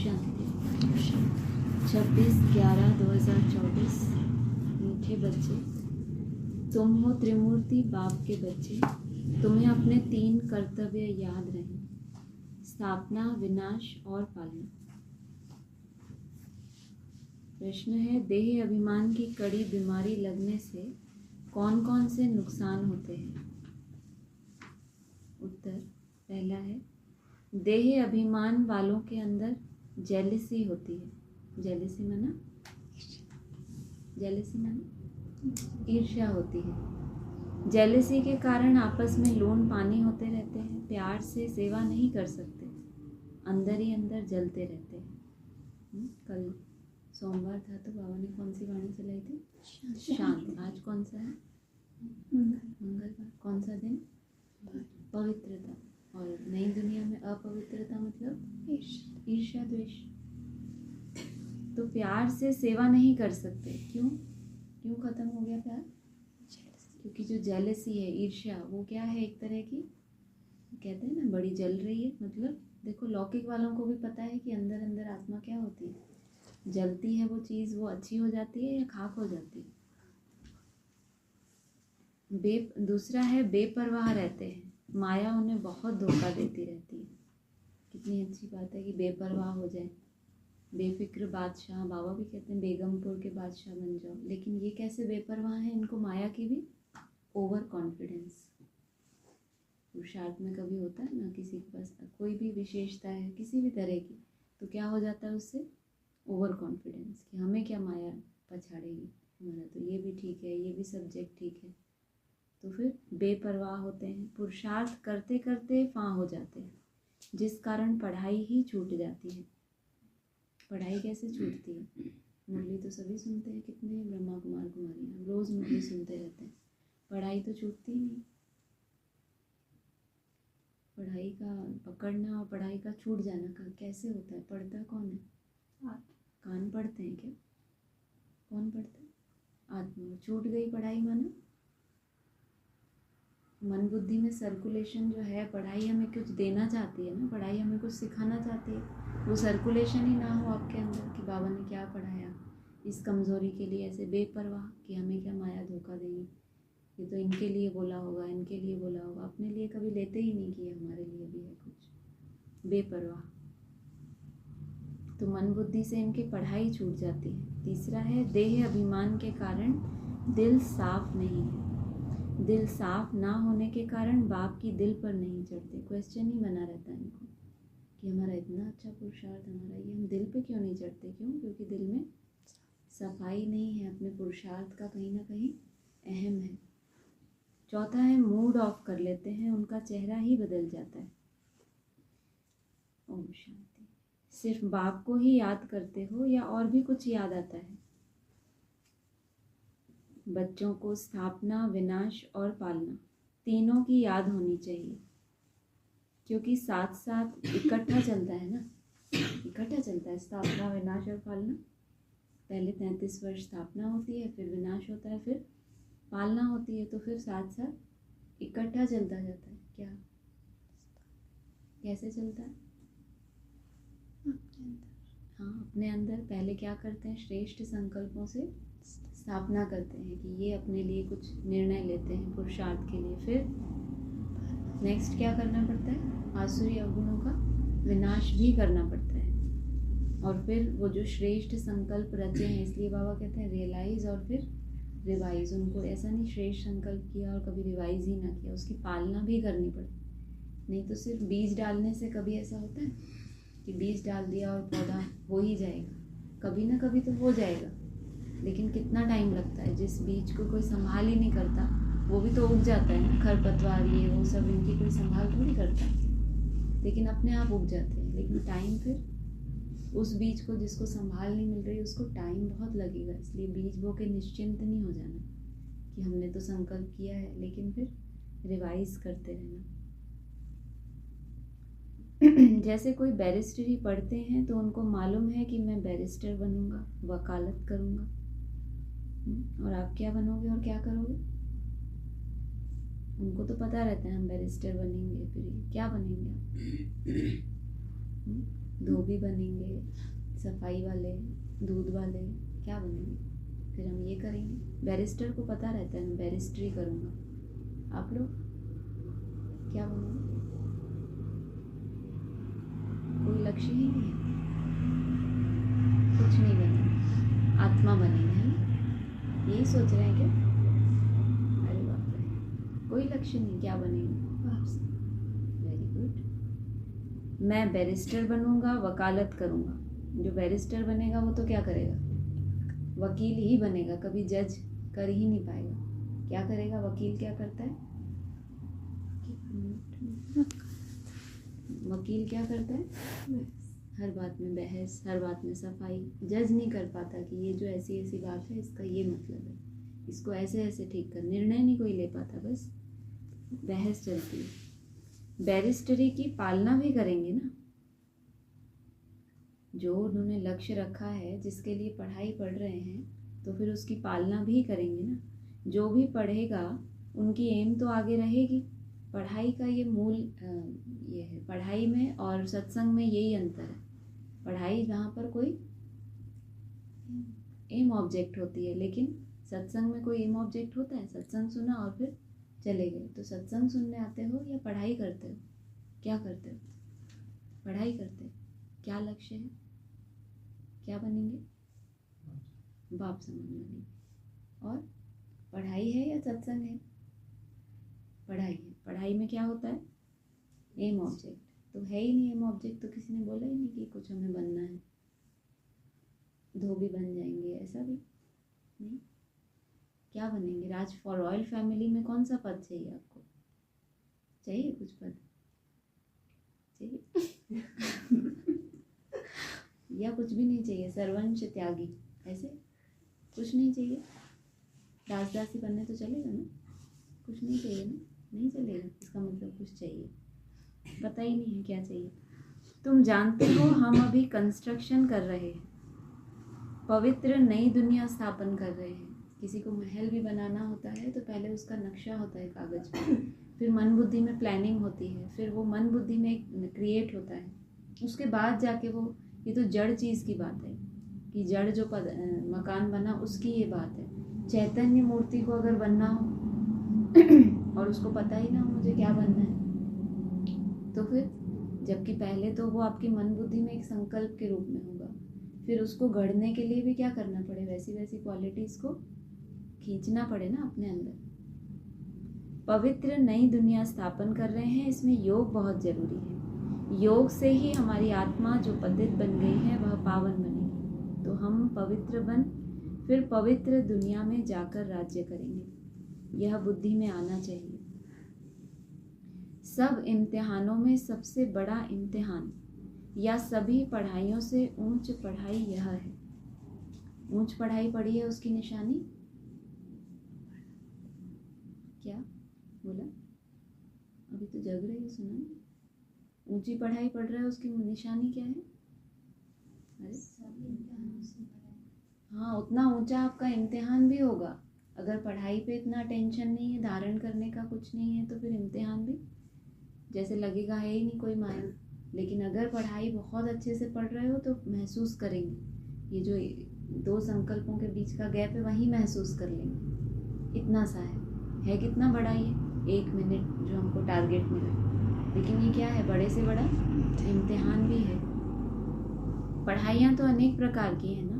शांति। 26/11/2024। मीठे बच्चे, तुम हो त्रिमूर्ति बाप के बच्चे। तुम्हें अपने 3 कर्तव्य याद रहें: स्थापना, विनाश और पालना। प्रश्न है, देह अभिमान की कड़ी बीमारी लगने से कौन कौन से नुकसान होते हैं? उत्तर पहला है, देह अभिमान वालों के अंदर जेलिसी होती है। जेलिसी माना ईर्ष्या होती है। जेलिसी के कारण आपस में लोन पानी होते रहते हैं, प्यार से सेवा नहीं कर सकते, अंदर ही अंदर जलते रहते हैं। कल सोमवार था तो बाबा ने कौन सी वाणी चलाई थी? शांत। आज कौन सा है? मंगलवार। कौन सा दिन? पवित्रता। और नई दुनिया में अपवित्रता मतलब ईर्ष्या, द्वेष। तो प्यार से सेवा नहीं कर सकते। क्यों खत्म हो गया प्यार? क्योंकि जो जेलसी है, ईर्ष्या, वो क्या है? एक तरह की, कहते हैं ना, बड़ी जल रही है। मतलब देखो, लौकिक वालों को भी पता है कि अंदर अंदर आत्मा क्या होती है, जलती है। वो चीज़ वो अच्छी हो जाती है या खाक हो जाती है? दूसरा है, बेपरवाह रहते हैं। माया उन्हें बहुत धोखा देती रहती है। कितनी अच्छी बात है कि बेपरवाह हो जाए, बेफिक्र बादशाह। बाबा भी कहते हैं बेगमपुर के बादशाह बन जाओ। लेकिन ये कैसे बेपरवाह है? इनको माया की भी ओवर कॉन्फिडेंस। पुरुषार्थ में कभी होता है ना, किसी के पास कोई भी विशेषता है किसी भी तरह की, तो क्या हो जाता है उससे? ओवर कॉन्फिडेंस, कि हमें क्या माया पछाड़ेगी, हमारा तो ये भी ठीक है, ये भी सब्जेक्ट ठीक है। तो फिर बेपरवाह होते हैं। पुरुषार्थ करते करते फां हो जाते हैं, जिस कारण पढ़ाई ही छूट जाती है। पढ़ाई कैसे छूटती है? मुरली तो सभी सुनते हैं, कितने ब्रह्मा कुमार कुमारियाँ रोज़ मुरली सुनते रहते हैं, पढ़ाई तो छूटती ही नहीं। पढ़ाई का पकड़ना और पढ़ाई का छूट जाना का कैसे होता है? पढ़ता कौन है? कान पढ़ते हैं क्या? कौन पढ़ता है? आत्मा। छूट गई पढ़ाई माना मन बुद्धि में सर्कुलेशन जो है, पढ़ाई हमें कुछ देना चाहती है ना, पढ़ाई हमें कुछ सिखाना चाहती है। वो सर्कुलेशन ही ना हो आपके अंदर कि बाबा ने क्या पढ़ाया, इस कमज़ोरी के लिए ऐसे बेपरवाह कि हमें क्या माया धोखा देगी, ये तो इनके लिए बोला होगा, इनके लिए बोला होगा, अपने लिए कभी लेते ही नहीं कि हमारे लिए भी है कुछ। बेपरवाह। तो मन बुद्धि से इनकी पढ़ाई छूट जाती है। तीसरा है, देह अभिमान के कारण दिल साफ नहीं है। दिल साफ ना होने के कारण बाप की दिल पर नहीं चढ़ते। क्वेश्चन ही बना रहता है इनको कि हमारा इतना अच्छा पुरुषार्थ, हमारा ये, हम दिल पे क्यों नहीं चढ़ते? क्यों? क्योंकि दिल में सफाई नहीं है, अपने पुरुषार्थ का कहीं ना कहीं अहम है। चौथा है, मूड ऑफ कर लेते हैं, उनका चेहरा ही बदल जाता है। ओम शांति। सिर्फ बाप को ही याद करते हो या और भी कुछ याद आता है? बच्चों को स्थापना, विनाश और पालना तीनों की याद होनी चाहिए, क्योंकि साथ साथ इकट्ठा चलता है ना, इकट्ठा चलता है स्थापना, विनाश और पालना। पहले 33 वर्ष स्थापना होती है, फिर विनाश होता है, फिर पालना होती है, तो फिर साथ साथ इकट्ठा चलता जाता है। क्या? कैसे चलता है? हाँ, अपने अंदर पहले क्या करते हैं? श्रेष्ठ संकल्पों से स्थापना करते हैं कि ये अपने लिए कुछ निर्णय लेते हैं पुरुषार्थ के लिए। फिर नेक्स्ट क्या करना पड़ता है? आसुरी अवगुणों का विनाश भी करना पड़ता है। और फिर वो जो श्रेष्ठ संकल्प रचे हैं, इसलिए बाबा कहते हैं रियलाइज और फिर रिवाइज। उनको ऐसा नहीं श्रेष्ठ संकल्प किया और कभी रिवाइज ही ना किया, उसकी पालना भी करनी पड़ती। नहीं तो सिर्फ बीज डालने से कभी ऐसा होता है कि बीज डाल दिया और पौधा हो ही जाएगा? कभी ना कभी तो हो जाएगा, लेकिन कितना टाइम लगता है? जिस बीज को कोई संभाल ही नहीं करता, वो भी तो उग जाता है ना, खरपतवार ये वो सब, इनकी कोई संभाल थोड़ी करता, लेकिन अपने आप उग जाते हैं। लेकिन टाइम, फिर उस बीज को जिसको संभाल नहीं मिल रही, उसको टाइम बहुत लगेगा। इसलिए बीज बो के निश्चिंत नहीं हो जाना कि हमने तो संकल्प किया है, लेकिन फिर रिवाइज करते रहना। जैसे कोई बैरिस्टरी पढ़ते हैं तो उनको मालूम है कि मैं बैरिस्टर बनूंगा, वकालत करूंगा। और आप क्या बनोगे और क्या करोगे? उनको तो पता रहता है हम बैरिस्टर बनेंगे, फिर क्या बनेंगे आप? धोबी बनेंगे, सफाई वाले, दूध वाले, क्या बनेंगे? फिर हम ये करेंगे। बैरिस्टर को पता रहता है मैं बैरिस्ट्री करूँगा। आप लोग क्या बनेंगे? कोई लक्ष्य ही नहीं है, कुछ नहीं बनेंगे, आत्मा बनेंगे, है यही सोच रहे हैं क्या? अरे बाप रे, कोई लक्ष्य नहीं, क्या बनेंगे? Very good. मैं बैरिस्टर बनूंगा, वकालत करूंगा। जो बैरिस्टर बनेगा वो तो क्या करेगा? वकील ही बनेगा, कभी जज कर ही नहीं पाएगा। क्या करेगा वकील? क्या करता है? वकील क्या करता है? हर बात में बहस, हर बात में सफाई। जज नहीं कर पाता कि ये जो ऐसी ऐसी बात है इसका ये मतलब है, इसको ऐसे ऐसे ठीक कर, निर्णय नहीं कोई ले पाता, बस बहस चलती है। बैरिस्टरी की पालना भी करेंगे ना, जो उन्होंने लक्ष्य रखा है, जिसके लिए पढ़ाई पढ़ रहे हैं, तो फिर उसकी पालना भी करेंगे ना। जो भी पढ़ेगा उनकी एम तो आगे रहेगी। पढ़ाई का ये मूल ये है। पढ़ाई में और सत्संग में यही अंतर है। पढ़ाई जहाँ पर कोई एम ऑब्जेक्ट होती है, लेकिन सत्संग में कोई एम ऑब्जेक्ट होता है? सत्संग सुना और फिर चले गए। तो सत्संग सुनने आते हो या पढ़ाई करते हो? क्या करते हो? पढ़ाई करते हो। क्या लक्ष्य है? क्या बनेंगे? बाप समान बनेंगे। और पढ़ाई है या सत्संग है? पढ़ाई है। पढ़ाई में क्या होता है? एम ऑब्जेक्ट तो है ही नहीं। एम ऑब्जेक्ट तो किसी ने बोला ही नहीं कि कुछ हमें बनना है, धोबी बन जाएंगे, ऐसा भी नहीं। क्या बनेंगे? राज फॉर रॉयल फैमिली में कौन सा पद चाहिए आपको? चाहिए कुछ पद? चाहिए या कुछ भी नहीं चाहिए? सर्वंश त्यागी, ऐसे कुछ नहीं चाहिए? दासदासी बनने तो चलेगा ना? कुछ नहीं चाहिए ना? नहीं चलेगा, इसका मतलब कुछ चाहिए। पता ही नहीं है क्या चाहिए। तुम जानते हो हम अभी कंस्ट्रक्शन कर रहे हैं, पवित्र नई दुनिया स्थापन कर रहे हैं। किसी को महल भी बनाना होता है तो पहले उसका नक्शा होता है कागज पर, फिर मन बुद्धि में प्लानिंग होती है, फिर वो मन बुद्धि में क्रिएट होता है, उसके बाद जाके वो, ये तो जड़ चीज़ की बात है कि जड़ जो मकान बना उसकी ये बात है। चैतन्य मूर्ति को अगर बनना हो और उसको पता ही ना हो मुझे क्या बनना है, तो फिर जबकि पहले तो वो आपकी मन बुद्धि में एक संकल्प के रूप में होगा, फिर उसको गढ़ने के लिए भी क्या करना पड़े? वैसी वैसी क्वालिटीज़ को खींचना पड़े ना अपने अंदर। पवित्र नई दुनिया स्थापन कर रहे हैं, इसमें योग बहुत ज़रूरी है। योग से ही हमारी आत्मा जो पतित बन गई है वह पावन बनेगी। तो हम पवित्र बन फिर पवित्र दुनिया में जाकर राज्य करेंगे। यह बुद्धि में आना चाहिए। सब इम्तिहानों में सबसे बड़ा इम्तिहान या सभी पढ़ाइयों से ऊंच पढ़ाई यह है। ऊंच पढ़ाई पढ़ी है उसकी निशानी क्या बोला? अभी तो जग रही है, सुना? ऊंची पढ़ाई पढ़ रहा है उसकी निशानी क्या है? अरे हाँ, उतना ऊंचा आपका इम्तिहान भी होगा। अगर पढ़ाई पे इतना टेंशन नहीं है, धारण करने का कुछ नहीं है, तो फिर इम्तिहान भी जैसे लगेगा है ही नहीं कोई माया। लेकिन अगर पढ़ाई बहुत अच्छे से पढ़ रहे हो तो महसूस करेंगे, ये जो दो संकल्पों के बीच का गैप है वहीं महसूस कर लेंगे। इतना सा है कितना बड़ा ये 1 मिनट जो हमको टारगेट मिला, लेकिन ये क्या है? बड़े से बड़ा इम्तिहान भी है। पढ़ाइयाँ तो अनेक प्रकार की है ना,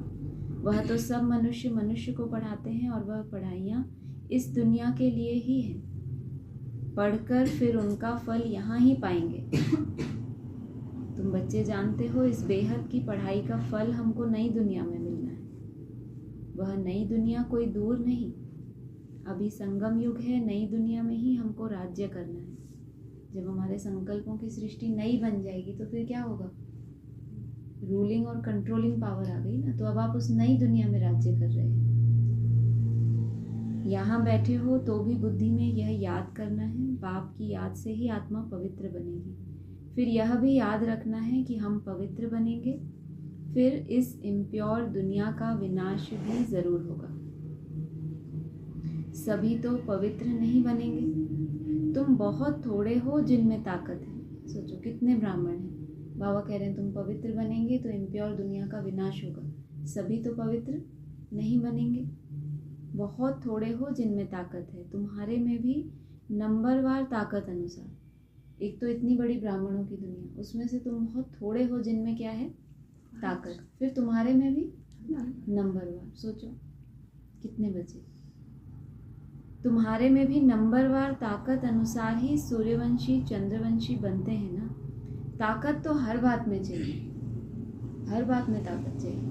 वह तो सब मनुष्य को पढ़ाते हैं, और वह पढ़ाइयाँ इस दुनिया के लिए ही है। पढ़कर फिर उनका फल यहाँ ही पाएंगे। तुम बच्चे जानते हो इस बेहद की पढ़ाई का फल हमको नई दुनिया में मिलना है। वह नई दुनिया कोई दूर नहीं, अभी संगम युग है। नई दुनिया में ही हमको राज्य करना है। जब हमारे संकल्पों की सृष्टि नई बन जाएगी तो फिर क्या होगा? रूलिंग और कंट्रोलिंग पावर आ गई ना। तो अब आप उस नई दुनिया में राज्य कर रहे हैं। यहाँ बैठे हो तो भी बुद्धि में यह याद करना है, बाप की याद से ही आत्मा पवित्र बनेगी। फिर यह भी याद रखना है कि हम पवित्र बनेंगे, फिर इस इम्प्योर दुनिया का विनाश भी जरूर होगा। सभी तो पवित्र नहीं बनेंगे। तुम बहुत थोड़े हो जिनमें ताकत है। सोचो कितने ब्राह्मण हैं, बाबा कह रहे हैं तुम पवित्र बनेंगे तो इम्प्योर दुनिया का विनाश होगा। सभी तो पवित्र नहीं बनेंगे, बहुत थोड़े हो जिनमें ताकत है। तुम्हारे में भी नंबरवार ताकत अनुसार, एक तो इतनी बड़ी ब्राह्मणों की दुनिया, उसमें से तुम बहुत थोड़े हो जिनमें क्या है ताकत, फिर तुम्हारे में भी नंबरवार। सोचो कितने बचे। तुम्हारे में भी नंबरवार ताकत अनुसार ही सूर्यवंशी चंद्रवंशी बनते हैं ना। ताकत तो हर बात में चाहिए, हर बात में ताकत चाहिए।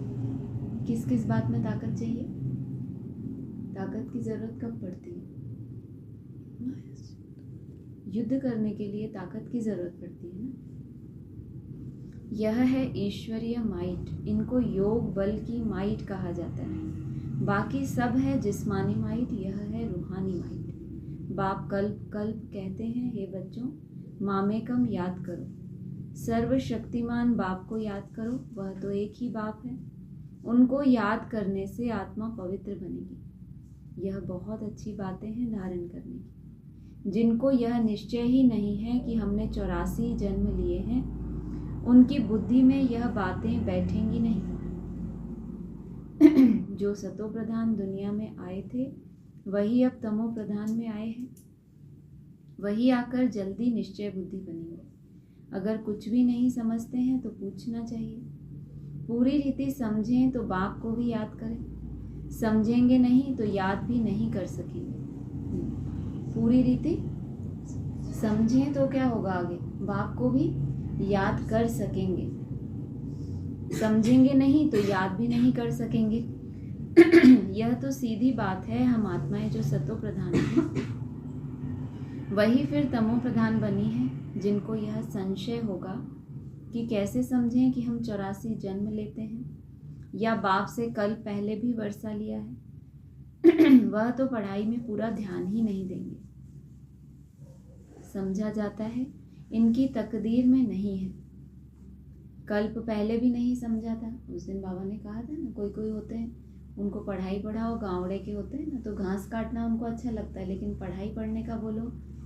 किस किस बात में ताकत चाहिए? ताकत की जरूरत कब पड़ती है? युद्ध करने के लिए ताकत की जरूरत पड़ती है ना। यह है ईश्वरीय माइट, इनको योग बल की माइट कहा जाता है। बाकी सब है जिस्मानी माइट, यह है रूहानी माइट। बाप कल्प कल्प कहते हैं, हे बच्चों मामेकम याद करो, सर्वशक्तिमान बाप को याद करो, वह तो एक ही बाप है। उनको याद करने से आत्मा पवित्र बनेगी। यह बहुत अच्छी बातें हैं धारण करने की। जिनको यह निश्चय ही नहीं है कि हमने 84 जन्म लिए हैं, उनकी बुद्धि में यह बातें बैठेंगी नहीं। जो सतो प्रधान दुनिया में आए थे वही अब तमो प्रधान में आए हैं, वही आकर जल्दी निश्चय बुद्धि बनेंगे। अगर कुछ भी नहीं समझते हैं तो पूछना चाहिए। पूरी रीति समझें तो बाप को भी याद करें, समझेंगे नहीं तो याद भी नहीं कर सकेंगे। पूरी रीति समझें तो क्या होगा आगे? बाप को भी याद कर सकेंगे, समझेंगे नहीं तो याद भी नहीं कर सकेंगे। यह तो सीधी बात है। हम आत्माएं जो सतो प्रधान हैं वही फिर तमो प्रधान बनी है। जिनको यह संशय होगा कि कैसे समझें कि हम 84 जन्म लेते हैं या बाप से कल पहले भी वर्षा लिया है, वह तो पढ़ाई में पूरा ध्यान ही नहीं देंगे। समझा जाता है इनकी तकदीर में नहीं है। कल्प पहले भी नहीं समझा था। उस दिन बाबा ने कहा था ना, कोई कोई होते हैं उनको पढ़ाई पढ़ाओ, गाँवड़े के होते हैं ना, तो घास काटना उनको अच्छा लगता है, लेकिन पढ़ाई पढ़ने का बोलो,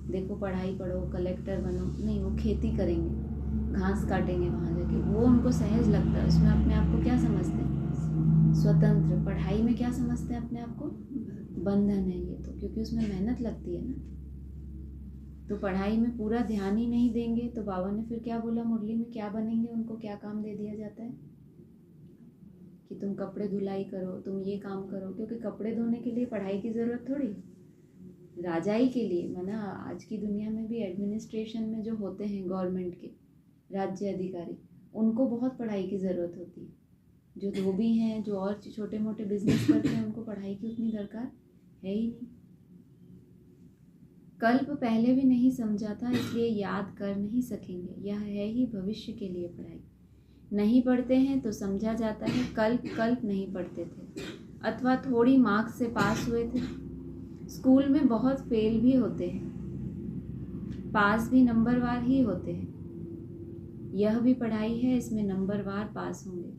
देखो पढ़ाई पढ़ो कलेक्टर बनो, नहीं, वो खेती करेंगे, घास काटेंगे वहाँ जाके, वो उनको सहज लगता है। उसमें अपने आप को क्या समझते हैं? स्वतंत्र। पढ़ाई में क्या समझते हैं अपने आप को? बंधन है ये तो, क्योंकि उसमें मेहनत लगती है ना। तो पढ़ाई में पूरा ध्यान ही नहीं देंगे तो बाबा ने फिर क्या बोला मुरली में? क्या बनेंगे? उनको क्या काम दे दिया जाता है कि तुम कपड़े धुलाई करो, तुम ये काम करो, क्योंकि कपड़े धोने के लिए पढ़ाई की ज़रूरत थोड़ी। राजाई के लिए माना, आज की दुनिया में भी एडमिनिस्ट्रेशन में जो होते हैं गवर्नमेंट के राज्य अधिकारी, उनको बहुत पढ़ाई की ज़रूरत होती है। जो धोबी हैं, जो और छोटे मोटे बिजनेस करते हैं, उनको पढ़ाई की उतनी दरकार है ही नहीं। कल्प पहले भी नहीं समझा था, इसलिए याद कर नहीं सकेंगे। यह है ही भविष्य के लिए पढ़ाई। नहीं पढ़ते हैं तो समझा जाता है कल्प नहीं पढ़ते थे, अथवा थोड़ी मार्क्स से पास हुए थे। स्कूल में बहुत फेल भी होते हैं, पास भी नंबरवार ही होते हैं। यह भी पढ़ाई है, इसमें नंबरवार पास होंगे।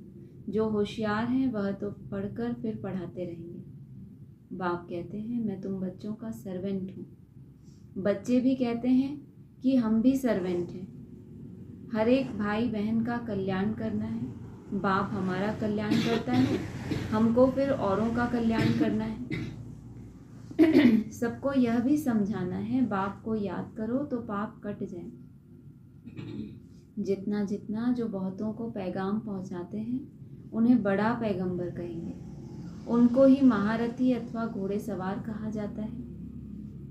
जो होशियार हैं वह तो पढ़कर फिर पढ़ाते रहेंगे। बाप कहते हैं मैं तुम बच्चों का सर्वेंट हूँ। बच्चे भी कहते हैं कि हम भी सर्वेंट हैं। हर एक भाई बहन का कल्याण करना है। बाप हमारा कल्याण करता है, हमको फिर औरों का कल्याण करना है। सबको यह भी समझाना है बाप को याद करो तो पाप कट जाए। जितना जितना जो बहुतों को पैगाम पहुंचाते हैं उन्हें बड़ा पैगंबर कहेंगे। उनको ही महारथी अथवा घोड़े सवार कहा जाता है।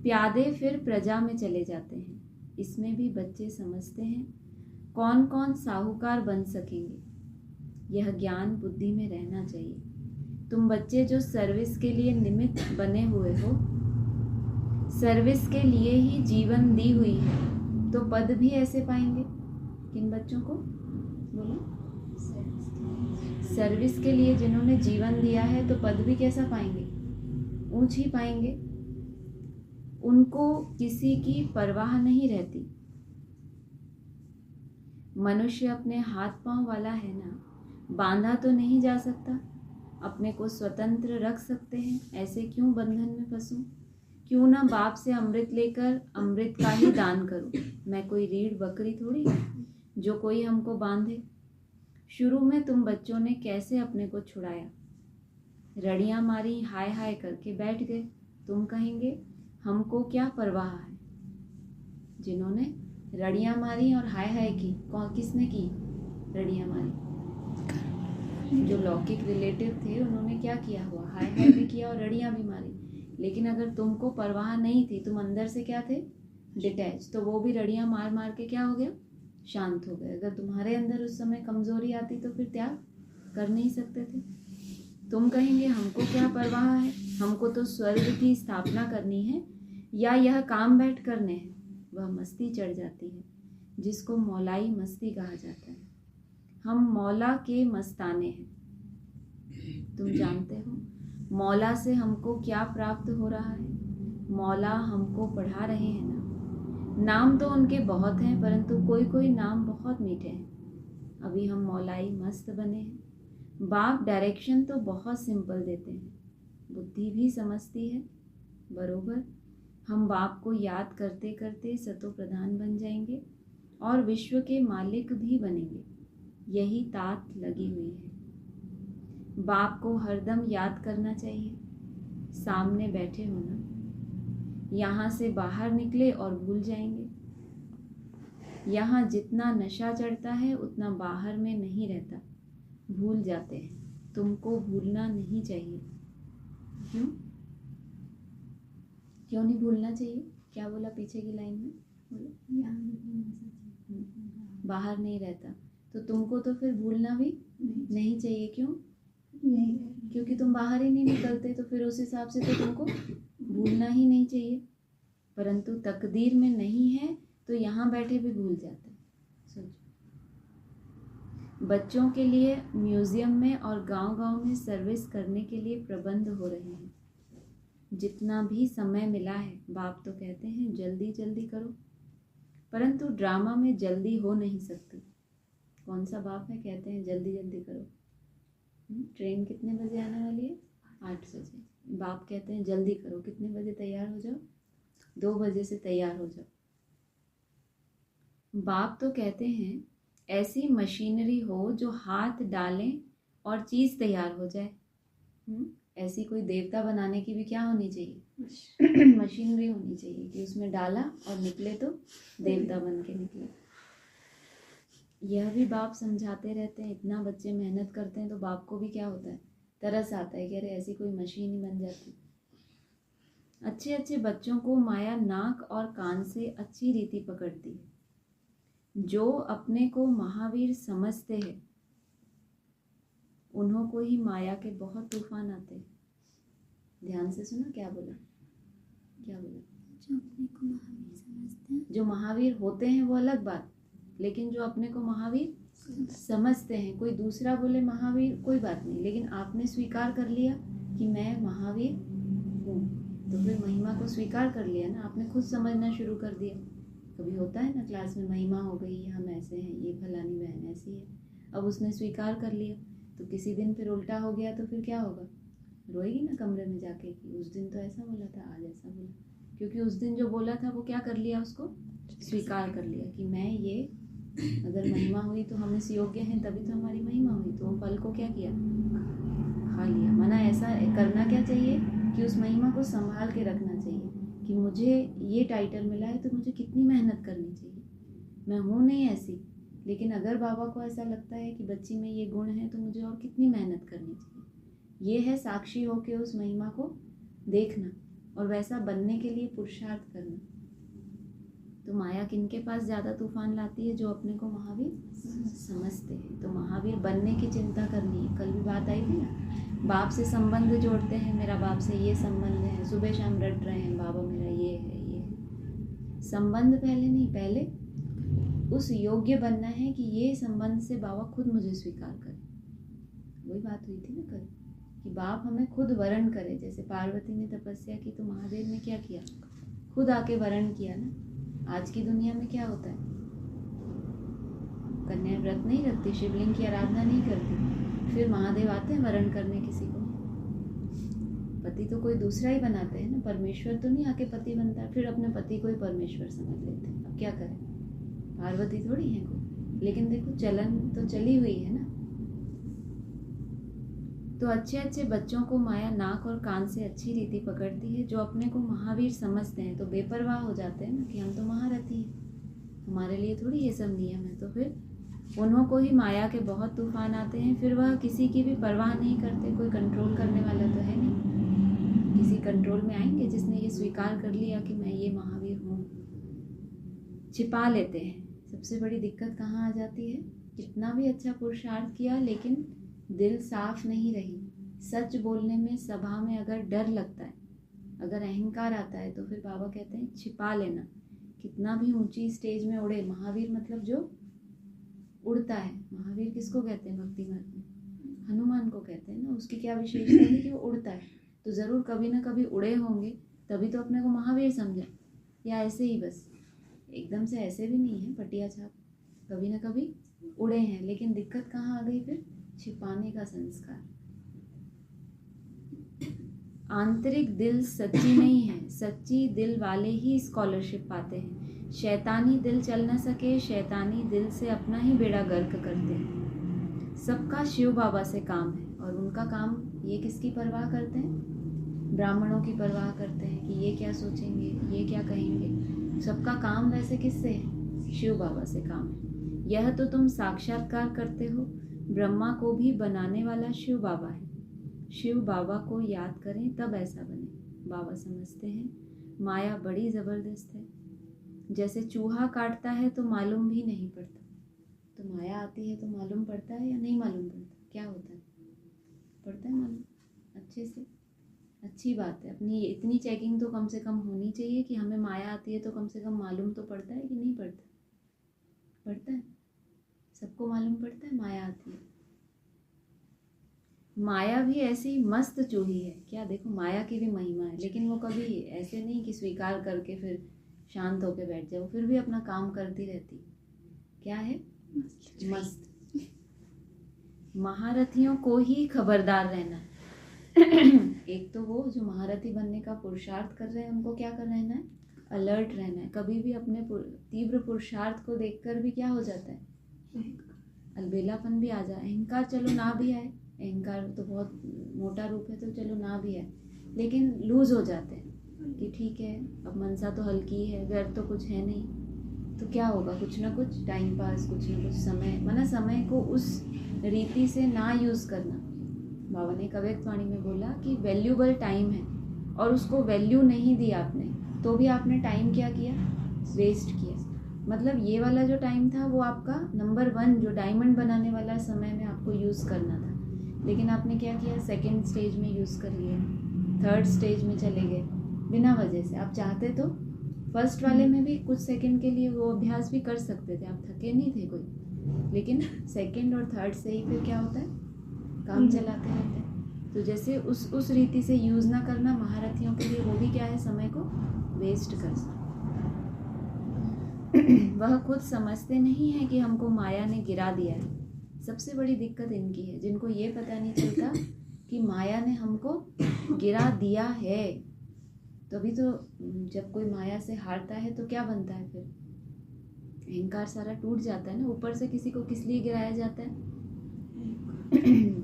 प्यादे फिर प्रजा में चले जाते हैं। इसमें भी बच्चे समझते हैं कौन कौन साहूकार बन सकेंगे। यह ज्ञान बुद्धि में रहना चाहिए। तुम बच्चे जो सर्विस के लिए निमित्त बने हुए हो, सर्विस के लिए ही जीवन दी हुई है, तो पद भी ऐसे पाएंगे। किन बच्चों को बोलो? सर्विस के लिए जिन्होंने जीवन दिया है तो पद भी कैसा पाएंगे? ऊंच ही पाएंगे। उनको किसी की परवाह नहीं रहती। मनुष्य अपने हाथ पांव वाला है ना, बांधा तो नहीं जा सकता। अपने को स्वतंत्र रख सकते हैं, ऐसे क्यों बंधन में फंसूं? क्यों ना बाप से अमृत लेकर अमृत का ही दान करूं। मैं कोई रीढ़ बकरी थोड़ी, जो कोई हमको बांधे। शुरू में तुम बच्चों ने कैसे अपने को छुड़ाया, रड़ियां मारी, हाय हाय करके बैठ गए। तुम कहेंगे हमको क्या परवाह है। जिन्होंने रड़ियां मारी और हाय हाय की, किसने की रड़ियां मारी? जो लौकिक रिलेटिव थे उन्होंने क्या किया हुआ, हाय हाय भी किया और रड़ियां भी मारी। लेकिन अगर तुमको परवाह नहीं थी, तुम अंदर से क्या थे, डिटैच, तो वो भी रड़ियां मार मार के क्या हो गया, शांत हो गए। अगर तुम्हारे अंदर उस समय कमजोरी आती तो फिर त्याग कर नहीं सकते थे। तुम कहेंगे हमको क्या परवाह है, हमको तो स्वर्ग की स्थापना करनी है या यह काम बैठ करने हैं। वह मस्ती चढ़ जाती है जिसको मौलाई मस्ती कहा जाता है। हम मौला के मस्ताने हैं। तुम जानते हो मौला से हमको क्या प्राप्त हो रहा है? मौला हमको पढ़ा रहे हैं ना। नाम तो उनके बहुत हैं, परंतु कोई कोई नाम बहुत मीठे हैं। अभी हम मौलाई मस्त बने हैं। बाप डायरेक्शन तो बहुत सिंपल देते हैं, बुद्धि भी समझती है बरोबर। हम बाप को याद करते करते सतो प्रधान बन जाएंगे और विश्व के मालिक भी बनेंगे। यही तात लगी हुई है। बाप को हरदम याद करना चाहिए, सामने बैठे होना। यहाँ से बाहर निकले और भूल जाएंगे। यहाँ जितना नशा चढ़ता है उतना बाहर में नहीं रहता, भूल जाते हैं। तुमको भूलना नहीं चाहिए। क्यों क्यों नहीं भूलना चाहिए? क्या बोला पीछे की लाइन में? बाहर नहीं रहता, तो तुमको तो फिर भूलना भी नहीं चाहिए। क्यों? क्योंकि तुम बाहर ही नहीं निकलते, तो फिर उस हिसाब से तो तुमको भूलना ही नहीं चाहिए। परंतु तकदीर में नहीं है तो यहाँ बैठे भी भूल जाते हैं। सोचो, बच्चों के लिए म्यूजियम में और गांव-गांव में सर्विस करने के लिए प्रबंध हो रहे हैं। जितना भी समय मिला है, बाप तो कहते हैं जल्दी जल्दी करो, परंतु ड्रामा में जल्दी हो नहीं सकती। कौन सा बाप है कहते हैं जल्दी जल्दी करो? ट्रेन कितने बजे आने वाली है? 8 बजे। बाप कहते हैं जल्दी करो, कितने बजे तैयार हो जाओ? 2 बजे से तैयार हो जाओ। बाप तो कहते हैं ऐसी मशीनरी हो जो हाथ डालें और चीज़ तैयार हो जाए। ऐसी कोई देवता बनाने की भी क्या होनी चाहिए? मशीनरी होनी चाहिए कि उसमें डाला और निकले तो देवता बन के निकले। यह भी बाप समझाते रहते हैं। इतना बच्चे मेहनत करते हैं तो बाप को भी क्या होता है, तरस आता है कि अरे ऐसी कोई मशीन ही बन जाती। अच्छे अच्छे बच्चों को माया नाक और कान से अच्छी रीति पकड़ती है। जो अपने को महावीर समझते हैं उन्हों को ही माया के बहुत तूफान आते हैं। ध्यान से सुना क्या बोला? क्या बोला? जो अपने को महावीर समझते हैं, जो महावीर होते हैं वो अलग बात, लेकिन जो अपने को महावीर समझते हैं, कोई दूसरा बोले महावीर कोई बात नहीं, लेकिन आपने स्वीकार कर लिया कि मैं महावीर हूँ, तो फिर महिमा को स्वीकार कर लिया ना, आपने खुद समझना शुरू कर दिया। कभी होता है ना क्लास में महिमा हो गई, हम ऐसे हैं, ये फलानी बहन ऐसी है, अब उसने स्वीकार कर लिया, तो किसी दिन फिर उल्टा हो गया तो फिर क्या होगा? रोएगी ना कमरे में जाके कि उस दिन तो ऐसा बोला था, आज ऐसा बोला। क्योंकि उस दिन जो बोला था वो क्या कर लिया, उसको स्वीकार कर लिया कि मैं ये, अगर महिमा हुई तो हम इस योग्य हैं तभी तो हमारी महिमा हुई, तो वो फल को क्या किया, खा लिया। माना ऐसा करना क्या चाहिए कि उस महिमा को संभाल के रखना चाहिए कि मुझे ये टाइटल मिला है तो मुझे कितनी मेहनत करनी चाहिए। मैं हूँ नहीं ऐसी, लेकिन अगर बाबा को ऐसा लगता है कि बच्ची में ये गुण है तो मुझे और कितनी मेहनत करनी चाहिए। ये है साक्षी हो के उस महिमा को देखना और वैसा बनने के लिए पुरुषार्थ करना। तो माया किनके पास ज़्यादा तूफान लाती है? जो अपने को महावीर समझते हैं। तो महावीर बनने की चिंता करनी है। कल भी बात आई थी ना, बाप से संबंध जोड़ते हैं, मेरा बाप से ये संबंध है, सुबह शाम रट रहे हैं बाबा मेरा ये है ये है। संबंध पहले नहीं, पहले उस योग्य बनना है कि ये संबंध से बाबा खुद मुझे स्वीकार करे। वही बात हुई थी ना कल कि बाप हमें खुद वरण करे। जैसे पार्वती ने तपस्या की तो महादेव ने क्या किया, खुद आके वरण किया ना। आज की दुनिया में क्या होता है, कन्या व्रत नहीं रखती, शिवलिंग की आराधना नहीं करती, फिर महादेव आते हैं वरण करने किसी को। पति तो कोई दूसरा ही बनाते हैं ना, परमेश्वर तो नहीं आके पति बनता है, फिर अपने पति को ही परमेश्वर समझ लेते हैं। अब क्या करें, पार्वती थोड़ी है कोई, लेकिन देखो चलन तो चली हुई है ना। तो अच्छे अच्छे बच्चों को माया नाक और कान से अच्छी रीति पकड़ती है। जो अपने को महावीर समझते हैं तो बेपरवाह हो जाते हैं ना कि हम तो महारथी हैं, हमारे लिए थोड़ी ये सब नियम है। तो फिर उन्हों को ही माया के बहुत तूफान आते हैं। फिर वह किसी की भी परवाह नहीं करते। कोई कंट्रोल करने वाला तो है नहीं। किसी कंट्रोल में आएंगे जिसने ये स्वीकार कर लिया कि मैं ये महावीर हूँ। छिपा लेते हैं। सबसे बड़ी दिक्कत कहाँ आ जाती है? कितना भी अच्छा पुरुषार्थ किया लेकिन दिल साफ नहीं रही। सच बोलने में सभा में अगर डर लगता है, अगर अहंकार आता है, तो फिर बाबा कहते हैं छिपा लेना। कितना भी ऊंची स्टेज में उड़े, महावीर मतलब जो उड़ता है। महावीर किसको कहते हैं भक्ति मार्ग में? हनुमान को कहते हैं ना। उसकी क्या विशेषता है कि वो उड़ता है। तो ज़रूर कभी ना कभी उड़े होंगे, तभी तो अपने को महावीर समझा। या ऐसे ही बस एकदम से ऐसे भी नहीं है पटिया छाप, कभी ना कभी उड़े हैं। लेकिन दिक्कत कहाँ आ गई फिर? छिपाने का संस्कार। आंतरिक दिल सच्ची नहीं है। सच्ची दिल वाले ही स्कॉलरशिप पाते हैं। शैतानी दिल चल न सके, शैतानी दिल से अपना ही बेड़ा गर्क करते हैं। सबका शिव बाबा से काम है। और उनका काम, ये किसकी परवाह करते हैं? ब्राह्मणों की परवाह करते हैं कि ये क्या सोचेंगे, ये क्या कहेंगे। सबका काम वैसे किससे है? शिव बाबा से काम है। यह तो तुम साक्षात्कार करते हो। ब्रह्मा को भी बनाने वाला शिव बाबा है। शिव बाबा को याद करें तब ऐसा बने। बाबा समझते हैं माया बड़ी ज़बरदस्त है। जैसे चूहा काटता है तो मालूम भी नहीं पड़ता। तो माया आती है तो मालूम पड़ता है या नहीं मालूम पड़ता? क्या होता है? पड़ता है मालूम अच्छे से। अच्छी बात है। अपनी इतनी चेकिंग तो कम से कम होनी चाहिए कि हमें माया आती है तो कम से कम मालूम तो पड़ता है कि नहीं पड़ता? पड़ता है। सबको मालूम पड़ता है माया आती है। माया भी ऐसी मस्त चूही है। क्या देखो, माया की भी महिमा है। लेकिन वो कभी ऐसे नहीं कि स्वीकार करके फिर शांत होकर बैठ जाए। वो फिर भी अपना काम करती रहती। क्या है? मस्त। महारथियों को ही खबरदार रहना है। एक तो वो जो महारथी बनने का पुरुषार्थ कर रहे हैं, उनको क्या कर रहना है? अलर्ट रहना है। कभी भी अपने तीव्र पुरुषार्थ को देखकर भी क्या हो जाता है? अलबेलापन भी आ जाए। अहंकार चलो ना भी आए, अहंकार तो बहुत मोटा रूप है तो चलो ना भी आए, लेकिन लूज हो जाते हैं कि ठीक है अब मनसा तो हल्की है, व्यर्थ तो कुछ है नहीं, तो क्या होगा? कुछ ना कुछ टाइम पास, कुछ ना कुछ समय, माना समय को उस रीति से ना यूज़ करना। बाबा ने एक अव्यक्त वाणी में बोला कि वैल्यूबल टाइम है और उसको वैल्यू नहीं दी आपने, तो भी आपने टाइम क्या किया? वेस्ट किया। मतलब ये वाला जो टाइम था वो आपका नंबर 1 जो डायमंड बनाने वाला समय में आपको यूज़ करना था, लेकिन आपने क्या किया? सेकंड स्टेज में यूज़ कर लिया, थर्ड स्टेज में चले गए बिना वजह से। आप चाहते तो फर्स्ट वाले में भी कुछ सेकंड के लिए वो अभ्यास भी कर सकते थे, आप थके नहीं थे कोई, लेकिन सेकंड और थर्ड से ही फिर क्या होता है? काम चलाते रहते हैं। तो जैसे उस रीति से यूज़ ना करना महारथियों के लिए, वो भी क्या है? समय को वेस्ट कर सकते। वह खुद समझते नहीं है कि हमको माया ने गिरा दिया है। सबसे बड़ी दिक्कत इनकी है, जिनको ये पता नहीं चलता कि माया ने हमको गिरा दिया है। तभी तो जब कोई माया से हारता है तो क्या बनता है फिर? अहंकार सारा टूट जाता है ना। ऊपर से किसी को किस लिए गिराया जाता है?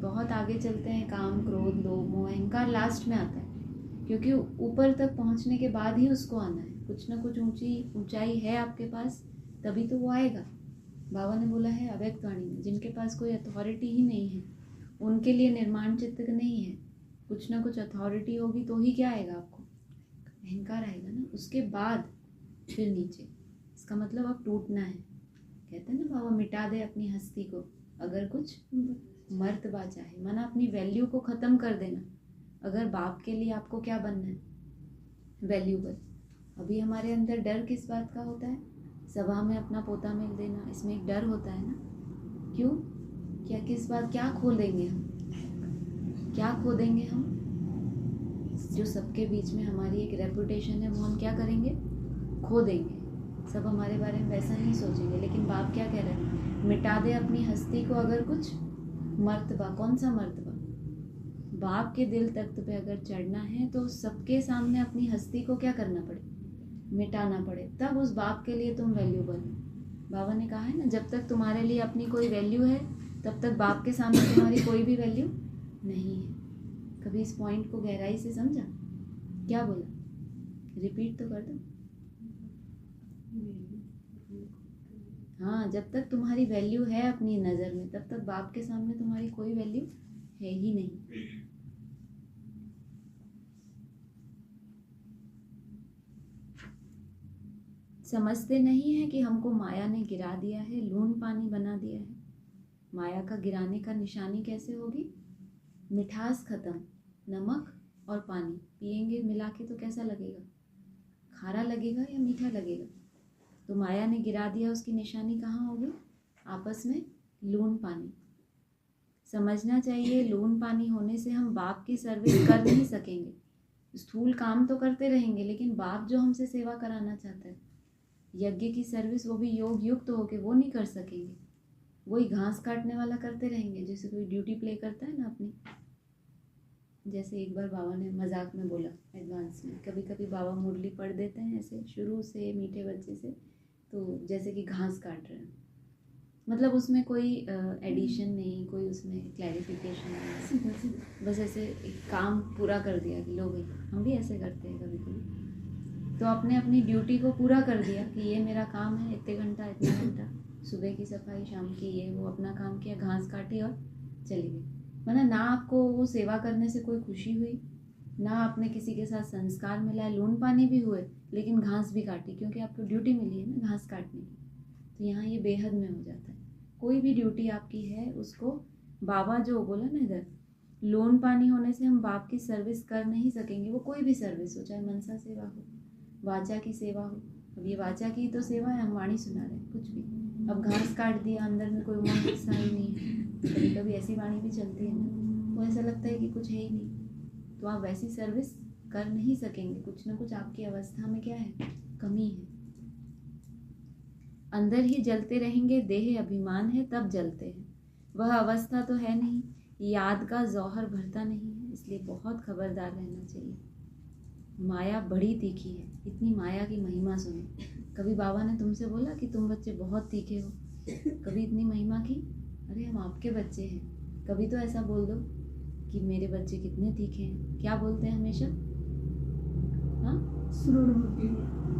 बहुत आगे चलते हैं, काम, क्रोध, लोभ, मोह, अहंकार लास्ट में आता है, क्योंकि ऊपर तक पहुंचने के बाद ही उसको आना है। कुछ ना कुछ ऊंचाई है आपके पास, तभी तो वो आएगा। बाबा ने बोला है अव्यक्त वाणी में, जिनके पास कोई अथॉरिटी ही नहीं है उनके लिए निर्माण चित्त नहीं है। कुछ ना कुछ अथॉरिटी होगी तो ही क्या आएगा आपको? अहंकार आएगा ना। उसके बाद फिर नीचे। इसका मतलब अब टूटना है। कहते हैं ना बाबा, मिटा दे अपनी हस्ती को अगर कुछ मर्तबा चाहे, माना अपनी वैल्यू को ख़त्म कर देना। अगर बाप के लिए आपको क्या बनना है? वैल्यूबल। अभी हमारे अंदर डर किस बात का होता है? सभा में अपना पोता मिल देना, इसमें एक डर होता है ना। क्यों? क्या किस बात? क्या खो देंगे हम? क्या खो देंगे हम? जो सबके बीच में हमारी एक रेपुटेशन है वो हम क्या करेंगे? खो देंगे। सब हमारे बारे में वैसा नहीं सोचेंगे। लेकिन बाप क्या कह रहे हैं? मिटा दे अपनी हस्ती को अगर कुछ मर्तबा। कौन सा मर्तबा? बाप के दिल तख्त पे अगर चढ़ना है तो सबके सामने अपनी हस्ती को क्या करना पड़े? मिटाना पड़े। तब उस बाप के लिए तुम वैल्यूबल हो। बाबा ने कहा है ना, जब तक तुम्हारे लिए अपनी कोई वैल्यू है तब तक बाप के सामने तुम्हारी कोई भी वैल्यू नहीं है। कभी इस पॉइंट को गहराई से समझा? क्या बोला? रिपीट तो कर दो। हाँ, जब तक तुम्हारी वैल्यू है अपनी नज़र में तब तक बाप के सामने तुम्हारी कोई वैल्यू है ही नहीं। समझते नहीं है कि हमको माया ने गिरा दिया है, लून पानी बना दिया है। माया का गिराने का निशानी कैसे होगी? मिठास खत्म, नमक और पानी पिएंगे मिला के तो कैसा लगेगा? खारा लगेगा या मीठा लगेगा? तो माया ने गिरा दिया, उसकी निशानी कहाँ होगी? आपस में लून पानी। समझना चाहिए, लून पानी होने से हम बाप की सर्विस कर नहीं सकेंगे। स्थूल काम तो करते रहेंगे, लेकिन बाप जो हमसे सेवा कराना चाहता है, यज्ञ की सर्विस, वो भी योग युक्त होके वो नहीं कर सकेंगे। वही घास काटने वाला करते रहेंगे, जैसे कोई ड्यूटी प्ले करता है ना अपनी। जैसे एक बार बाबा ने मजाक में बोला एडवांस में, कभी कभी बाबा मुरली पढ़ देते हैं ऐसे शुरू से मीठे बच्चे से, तो जैसे कि घास काट रहे हैं, मतलब उसमें कोई एडिशन नहीं, कोई उसमें क्लैरिफिकेशन नहीं, बस ऐसे एक काम पूरा कर दिया कि लो भाई। हम भी ऐसे करते हैं कभी कभी, तो अपने अपनी ड्यूटी को पूरा कर दिया कि ये मेरा काम है, इतने घंटा इतना घंटा, सुबह की सफाई, शाम की ये वो, अपना काम किया, घास काटी और चली गई। मतलब ना आपको वो सेवा करने से कोई खुशी हुई, ना आपने किसी के साथ संस्कार मिला, लून पानी भी हुए, लेकिन घास भी काटी, क्योंकि आपको ड्यूटी मिली है ना घास काटने की। तो यहाँ ये बेहद में हो जाता है। कोई भी ड्यूटी आपकी है उसको बाबा जो बोला ना इधर, लोन पानी होने से हम बाप की सर्विस कर नहीं सकेंगे। वो कोई भी सर्विस हो, चाहे मनसा सेवा हो, वाचा की सेवा हो। अब ये वाचा की तो सेवा है, हम वाणी सुना रहे हैं, कुछ भी। अब घास काट दिया, अंदर में कोई उमंग उत्साह ही नहीं है। कभी कभी ऐसी वाणी भी चलती है ना, वो ऐसा लगता है कि कुछ है ही नहीं, तो आप वैसी सर्विस कर नहीं सकेंगे। कुछ ना कुछ आपकी अवस्था में क्या है, कमी है। अंदर ही जलते रहेंगे, देह अभिमान है तब जलते हैं, वह अवस्था तो है नहीं। याद का जौहर भरता नहीं है, इसलिए बहुत खबरदार रहना चाहिए। माया बड़ी तीखी है, इतनी माया की महिमा सुनो। कभी बाबा ने तुमसे बोला कि तुम बच्चे बहुत तीखे हो? कभी इतनी महिमा की? अरे हम आपके बच्चे हैं। कभी तो ऐसा बोल दो कि मेरे बच्चे कितने तीखे हैं। क्या बोलते हैं हमेशा? हाँ,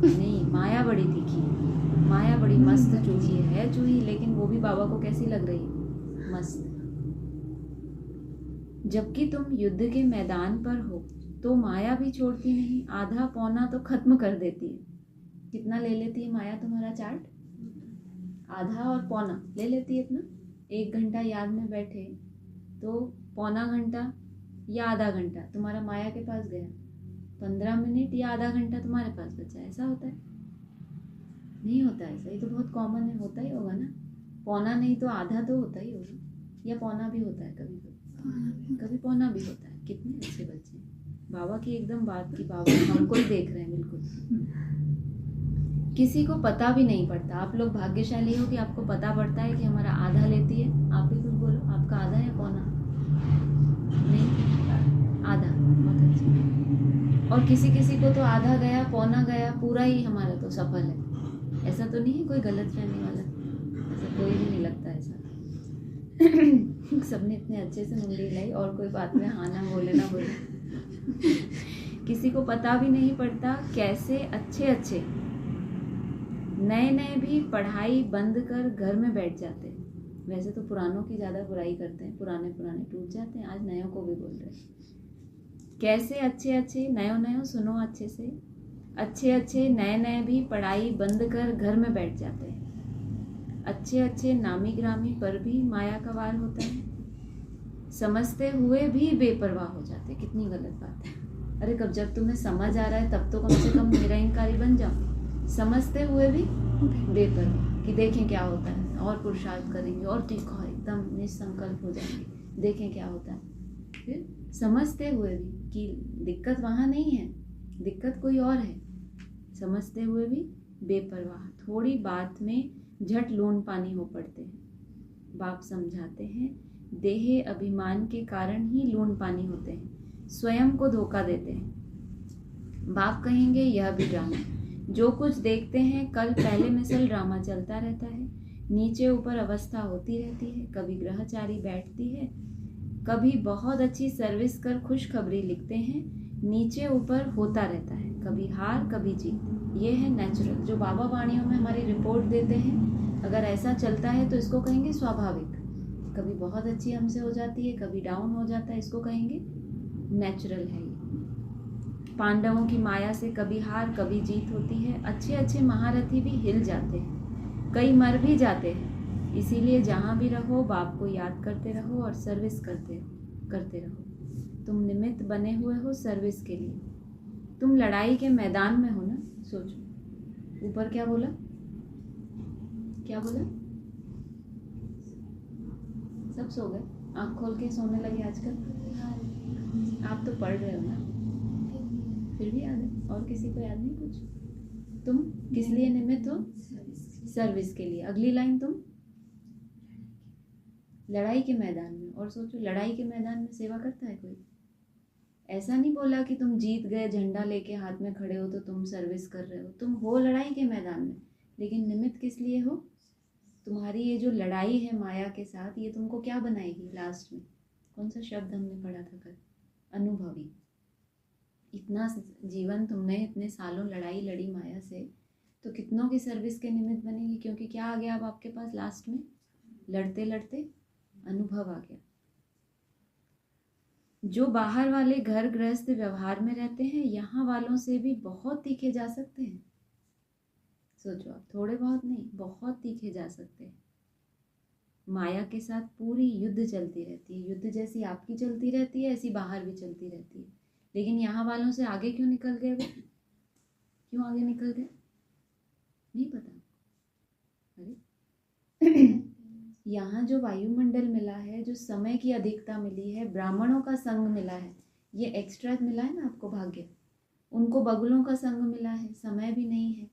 नहीं, माया बड़ी तीखी है, माया बड़ी मस्त चूही है चूही, लेकिन वो भी बाबा को कैसी लग रही है? मस्त। जबकि तुम युद्ध के मैदान पर हो तो माया भी छोड़ती नहीं, आधा पौना तो खत्म कर देती है। कितना ले लेती है माया तुम्हारा चार्ट? आधा और पौना ले लेती है। इतना 1 घंटा याद में बैठे तो पौना घंटा या आधा घंटा तुम्हारा माया के पास गया, 15 मिनट या आधा घंटा तुम्हारे पास बचा। ऐसा होता है? नहीं होता ऐसा। ये तो बहुत कॉमन है, होता ही होगा ना। पौना नहीं तो आधा तो होता ही होगा, या पौना भी होता है कभी कभी, कभी पौना भी होता है। कितने अच्छे बच्चे हैं। बाबा की एकदम बात की, बाबा हमको ही देख रहे हैं बिल्कुल। किसी को पता भी नहीं पड़ता। आप लोग भाग्यशाली हो कि आपको पता पड़ता है कि हमारा आधा लेती है। आप ही कुछ बोलो, आपका आधा या पौना? नहीं, आधा। बहुत अच्छा। और किसी किसी को तो आधा गया, पौना गया, पूरा ही हमारा तो सफल है। ऐसा तो नहीं है कोई गलत फहमी वाला? ऐसा कोई भी नहीं लगता ऐसा। सबने इतने अच्छे से मुंडी लाई, और कोई बात में हाँ ना बोले ना बोले। किसी को पता भी नहीं पड़ता कैसे अच्छे अच्छे नए नए भी पढ़ाई बंद कर घर में बैठ जाते हैं। वैसे तो पुरानों की ज़्यादा बुराई करते हैं, पुराने टूट जाते हैं। आज नयों को भी बोल रहे हैं। कैसे अच्छे अच्छे नयो नयो सुनो अच्छे से, अच्छे अच्छे नए नए भी पढ़ाई बंद कर घर में बैठ जाते हैं। अच्छे अच्छे नामी ग्रामी पर भी माया का वार होता है। समझते हुए भी बेपरवाह हो जाते। कितनी गलत बात है। अरे कब, जब तुम्हें समझ आ रहा है तब तो कम से कम निरंकारी बन जाओ। समझते हुए भी बेपरवाह कि देखें क्या होता है, और पुरुषार्थ करेंगे और तीखा एकदम निसंकल्प हो जाएंगे, देखें क्या होता है। फिर समझते हुए भी कि दिक्कत वहाँ नहीं है, दिक्कत कोई और है। समझते हुए भी बेपरवाह, थोड़ी बात में झट लोन पानी हो पड़ते हैं। बाप समझाते हैं, देह अभिमान के कारण ही लोन पानी होते हैं, स्वयं को धोखा देते हैं। बाप कहेंगे यह भी ड्रामा, जो कुछ देखते हैं कल पहले मिसल ड्रामा चलता रहता है, नीचे ऊपर अवस्था होती रहती है, कभी ग्रहचारी बैठती है, कभी बहुत अच्छी सर्विस कर खुशखबरी लिखते हैं, नीचे ऊपर होता रहता है, कभी हार कभी जीत। ये है नेचुरल, जो बाबा वाणियों में हमारी रिपोर्ट देते हैं। अगर ऐसा चलता है तो इसको कहेंगे स्वाभाविक। कभी बहुत अच्छी हमसे हो जाती है, कभी डाउन हो जाता है, इसको कहेंगे नेचुरल है ये। पांडवों की माया से कभी हार कभी जीत होती है। अच्छे अच्छे महारथी भी हिल जाते हैं, कई मर भी जाते हैं। इसीलिए जहाँ भी रहो बाप को याद करते रहो और सर्विस करते रहो। तुम निमित्त बने हुए हो सर्विस के लिए। तुम लड़ाई के मैदान में हो ना। सोचो ऊपर क्या बोला, क्या बोला? सब सो गए, आँख खोल के सोने लगे आजकल। आप तो पढ़ रहे हो ना, फिर भी याद है? और किसी को याद नहीं कुछ? तुम किस लिए निमित्त हो? सर्विस के लिए। अगली लाइन, तुम लड़ाई के मैदान में। और सोचो लड़ाई के मैदान में सेवा करता है कोई? ऐसा नहीं बोला कि तुम जीत गए, झंडा लेके हाथ में खड़े हो तो तुम सर्विस कर रहे हो। तुम हो लड़ाई के मैदान में, लेकिन निमित्त किस लिए हो? तुम्हारी ये जो लड़ाई है माया के साथ, ये तुमको क्या बनाएगी लास्ट में? कौन सा शब्द हमने पढ़ा था कल? अनुभवी। इतना जीवन तुमने इतने सालों लड़ाई लड़ी माया से, तो कितनों की सर्विस के निमित्त बनेगी। क्योंकि क्या आ गया अब आपके पास लास्ट में? लड़ते लड़ते अनुभव आ गया। जो बाहर वाले घर गृहस्थ व्यवहार में रहते हैं, यहाँ वालों से भी बहुत तीखे जा सकते हैं। सोचो आप, थोड़े बहुत नहीं, बहुत तीखे जा सकते हैं। माया के साथ पूरी युद्ध चलती रहती है। युद्ध जैसी आपकी चलती रहती है, ऐसी बाहर भी चलती रहती है। लेकिन यहाँ वालों से आगे क्यों निकल गए वो? क्यों आगे निकल गए? नहीं पता। अरे यहाँ जो वायुमंडल मिला है, जो समय की अधिकता मिली है, ब्राह्मणों का संग मिला है, ये एक्स्ट्रा मिला है ना आपको भाग्य। उनको बगुलों का संग मिला है, समय भी नहीं है।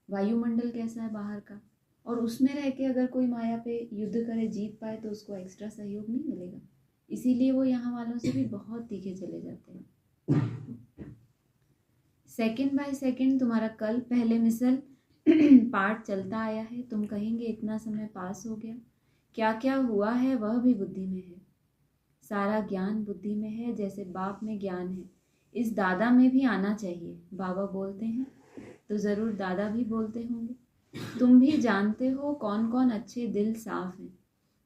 वायुमंडल कैसा है बाहर का, और उसमें रह के अगर कोई माया पे युद्ध करे, जीत पाए, तो उसको एक्स्ट्रा सहयोग नहीं मिलेगा। इसीलिए वो यहाँ वालों से भी बहुत तीखे चले जाते हैं। सेकंड बाय सेकंड तुम्हारा कल पहले मिसल पाठ चलता आया है। तुम कहेंगे इतना समय पास हो गया, क्या क्या हुआ है वह भी बुद्धि में है। सारा ज्ञान बुद्धि में है, जैसे बाप में ज्ञान है। इस दादा में भी आना चाहिए। बाबा बोलते हैं तो ज़रूर दादा भी बोलते होंगे। तुम भी जानते हो कौन कौन अच्छे दिल साफ हैं।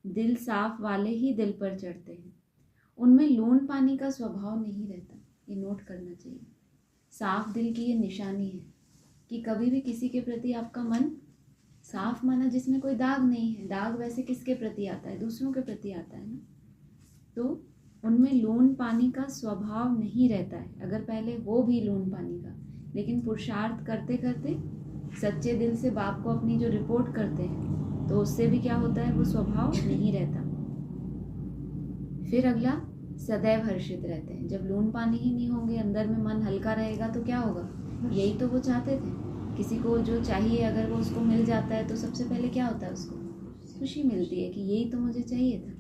दिल साफ वाले ही दिल पर चढ़ते हैं। उनमें लून पानी का स्वभाव नहीं रहता। ये नोट करना चाहिए। साफ दिल की ये निशानी है कि कभी भी किसी के प्रति आपका मन साफ, माना जिसमें कोई दाग नहीं है। दाग वैसे किसके प्रति आता है? दूसरों के प्रति आता है ना। तो उनमें लून पानी का स्वभाव नहीं रहता है। अगर पहले हो भी लून पानी का, लेकिन पुरुषार्थ करते करते सच्चे दिल से बाप को अपनी जो रिपोर्ट करते हैं, तो उससे भी क्या होता है? वो स्वभाव नहीं रहता। फिर अगला, सदैव हर्षित रहते हैं। जब लून पानी ही नहीं होंगे, अंदर में मन हल्का रहेगा, तो क्या होगा? यही तो वो चाहते थे। किसी को जो चाहिए अगर वो उसको मिल जाता है, तो सबसे पहले क्या होता है? उसको खुशी मिलती है कि यही तो मुझे चाहिए था।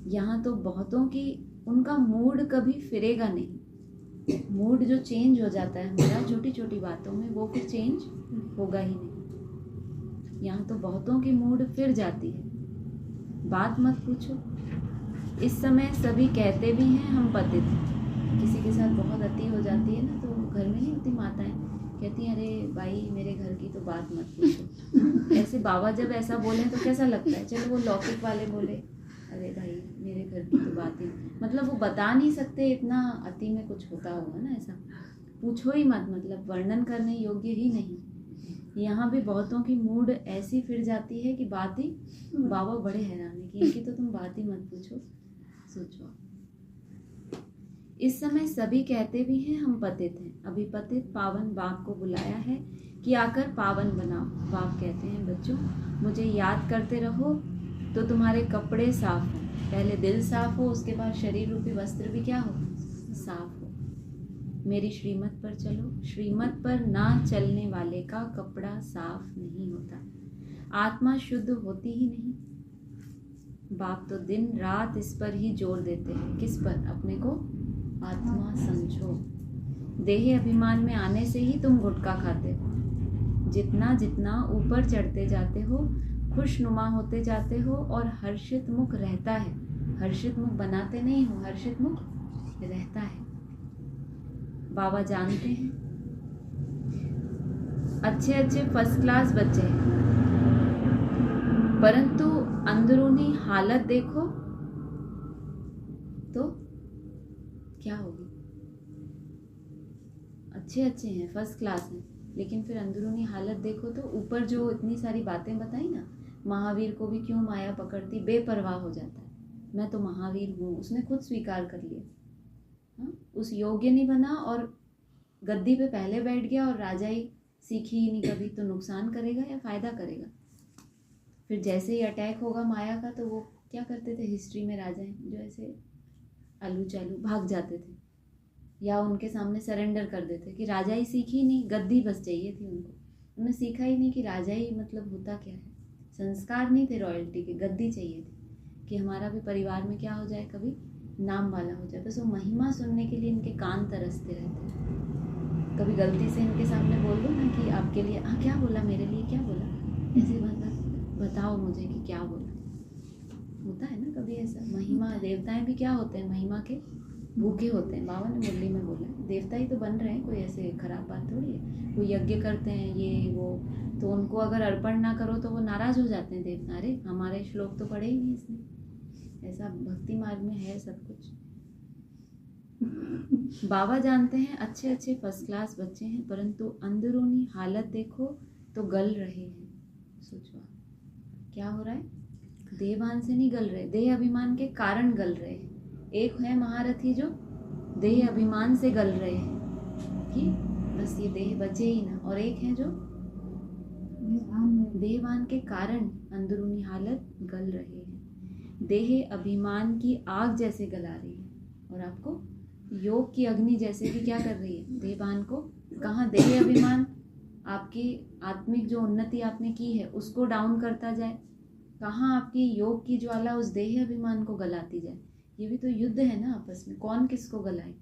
यहाँ तो बहुतों की उनका मूड कभी फिरेगा नहीं। मूड जो चेंज हो जाता है हमारा छोटी छोटी बातों में, वो फिर चेंज होगा ही नहीं। यहाँ तो बहुतों की मूड फिर जाती है। बात मत पूछो। इस समय सभी कहते भी हैं हम पतित हैं। किसी के साथ बहुत अति हो जाती है ना, तो घर में नहीं होती माताएं, कहती हैं अरे भाई मेरे घर की तो बात मत पूछो। ऐसे बाबा जब ऐसा बोले तो कैसा लगता है? चलो वो लौकिक वाले बोले अरे भाई मेरे घर की तो बात ही, मतलब वो बता नहीं सकते, इतना अति में कुछ होता होगा ना। ऐसा पूछो ही मत, मतलब वर्णन करने योग्य ही नहीं। यहाँ भी बहुतों की मूड ऐसी फिर जाती है कि बात ही, बाबा बड़े हैरान है कि इनकी तो तुम बात ही मत पूछो। सोचो, इस समय सभी कहते भी हैं हम पतित हैं। अभी पतित पावन बाप को बुलाया है कि आकर पावन बनाओ। बाप कहते हैं बच्चों मुझे याद करते रहो तो तुम्हारे कपड़े साफ हो। पहले दिल साफ हो, उसके बाद शरीर रूपी वस्त्र भी क्या हो? साफ हो। मेरी श्रीमत पर चलो। श्रीमत पर ना चलने वाले का कपड़ा साफ नहीं होता, आत्मा शुद्ध होती ही नहीं। बाप तो दिन रात इस पर ही जोर देते हैं। किस पर? अपने को आत्मा समझो। देह अभिमान में आने से ही तुम गुटखा खाते हो। जितना जितना ऊपर चढ़ते जाते हो, खुशनुमा होते जाते हो और हर्षित मुख रहता है। हर्षित मुख बनाते नहीं हो, हर्षित मुख रहता है। बाबा जानते हैं अच्छे अच्छे फर्स्ट क्लास बच्चे हैं, परंतु अंदरूनी हालत देखो तो क्या होगी। अच्छे अच्छे हैं, फर्स्ट क्लास हैं, लेकिन फिर अंदरूनी हालत देखो तो ऊपर जो इतनी सारी बातें बताई ना, महावीर को भी क्यों माया पकड़ती, बेपरवाह हो जाता है। मैं तो महावीर हूँ, उसने खुद स्वीकार कर लिया। हाँ, उस योग्य नहीं बना और गद्दी पे पहले बैठ गया और राजाई सीखी ही नहीं कभी, तो नुकसान करेगा या फ़ायदा करेगा। फिर जैसे ही अटैक होगा माया का, तो वो क्या करते थे हिस्ट्री में, राजाएं जो ऐसे आलू चालू भाग जाते थे या उनके सामने सरेंडर कर देते कि राजाई सीखी नहीं, गद्दी बस चाहिए थी उनको। उन्होंने सीखा ही नहीं कि राजाई मतलब होता क्या है। संस्कार नहीं थे रॉयल्टी के, गद्दी चाहिए थी कि हमारा भी परिवार में क्या हो जाए, कभी नाम वाला हो जाए। बस वो महिमा सुनने के लिए इनके कान तरसते रहते हैं। कभी गलती से इनके सामने बोल दो ना कि आपके लिए, हाँ क्या बोला, मेरे लिए क्या बोला, ऐसे बताओ मुझे कि क्या बोला। होता है ना कभी ऐसा। महिमा, देवताएं भी क्या होते हैं, महिमा के भूखे होते हैं। बाबा ने मुरली में बोला है, देवता ही तो बन रहे हैं, कोई ऐसे खराब बात थोड़ी है। कोई यज्ञ करते हैं ये वो, तो उनको अगर अर्पण ना करो तो वो नाराज हो जाते हैं देवता। अरे हमारे श्लोक तो पढ़े ही नहीं इसने। ऐसा भक्ति मार्ग में है सब कुछ। बाबा जानते हैं अच्छे अच्छे फर्स्ट क्लास बच्चे हैं, परंतु अंदरूनी हालत देखो तो गल रहे हैं। सोचो क्या हो रहा है, देहभान से नहीं गल रहे, देह अभिमान के कारण गल रहे हैं। एक है महारथी जो देह अभिमान से गल रहे हैं कि बस ये देह बचे ही ना, और एक है जो देहभान के कारण अंदरूनी हालत गल रहे हैं। देह अभिमान की आग जैसे गला रही है और आपको योग की अग्नि जैसे भी क्या कर रही है, देहभान को। कहाँ देह अभिमान आपकी आत्मिक जो उन्नति आपने की है उसको डाउन करता जाए, कहाँ आपकी योग की ज्वाला उस देह अभिमान को गलाती जाए। ये भी तो युद्ध है ना आपस में, कौन किसको गलाए।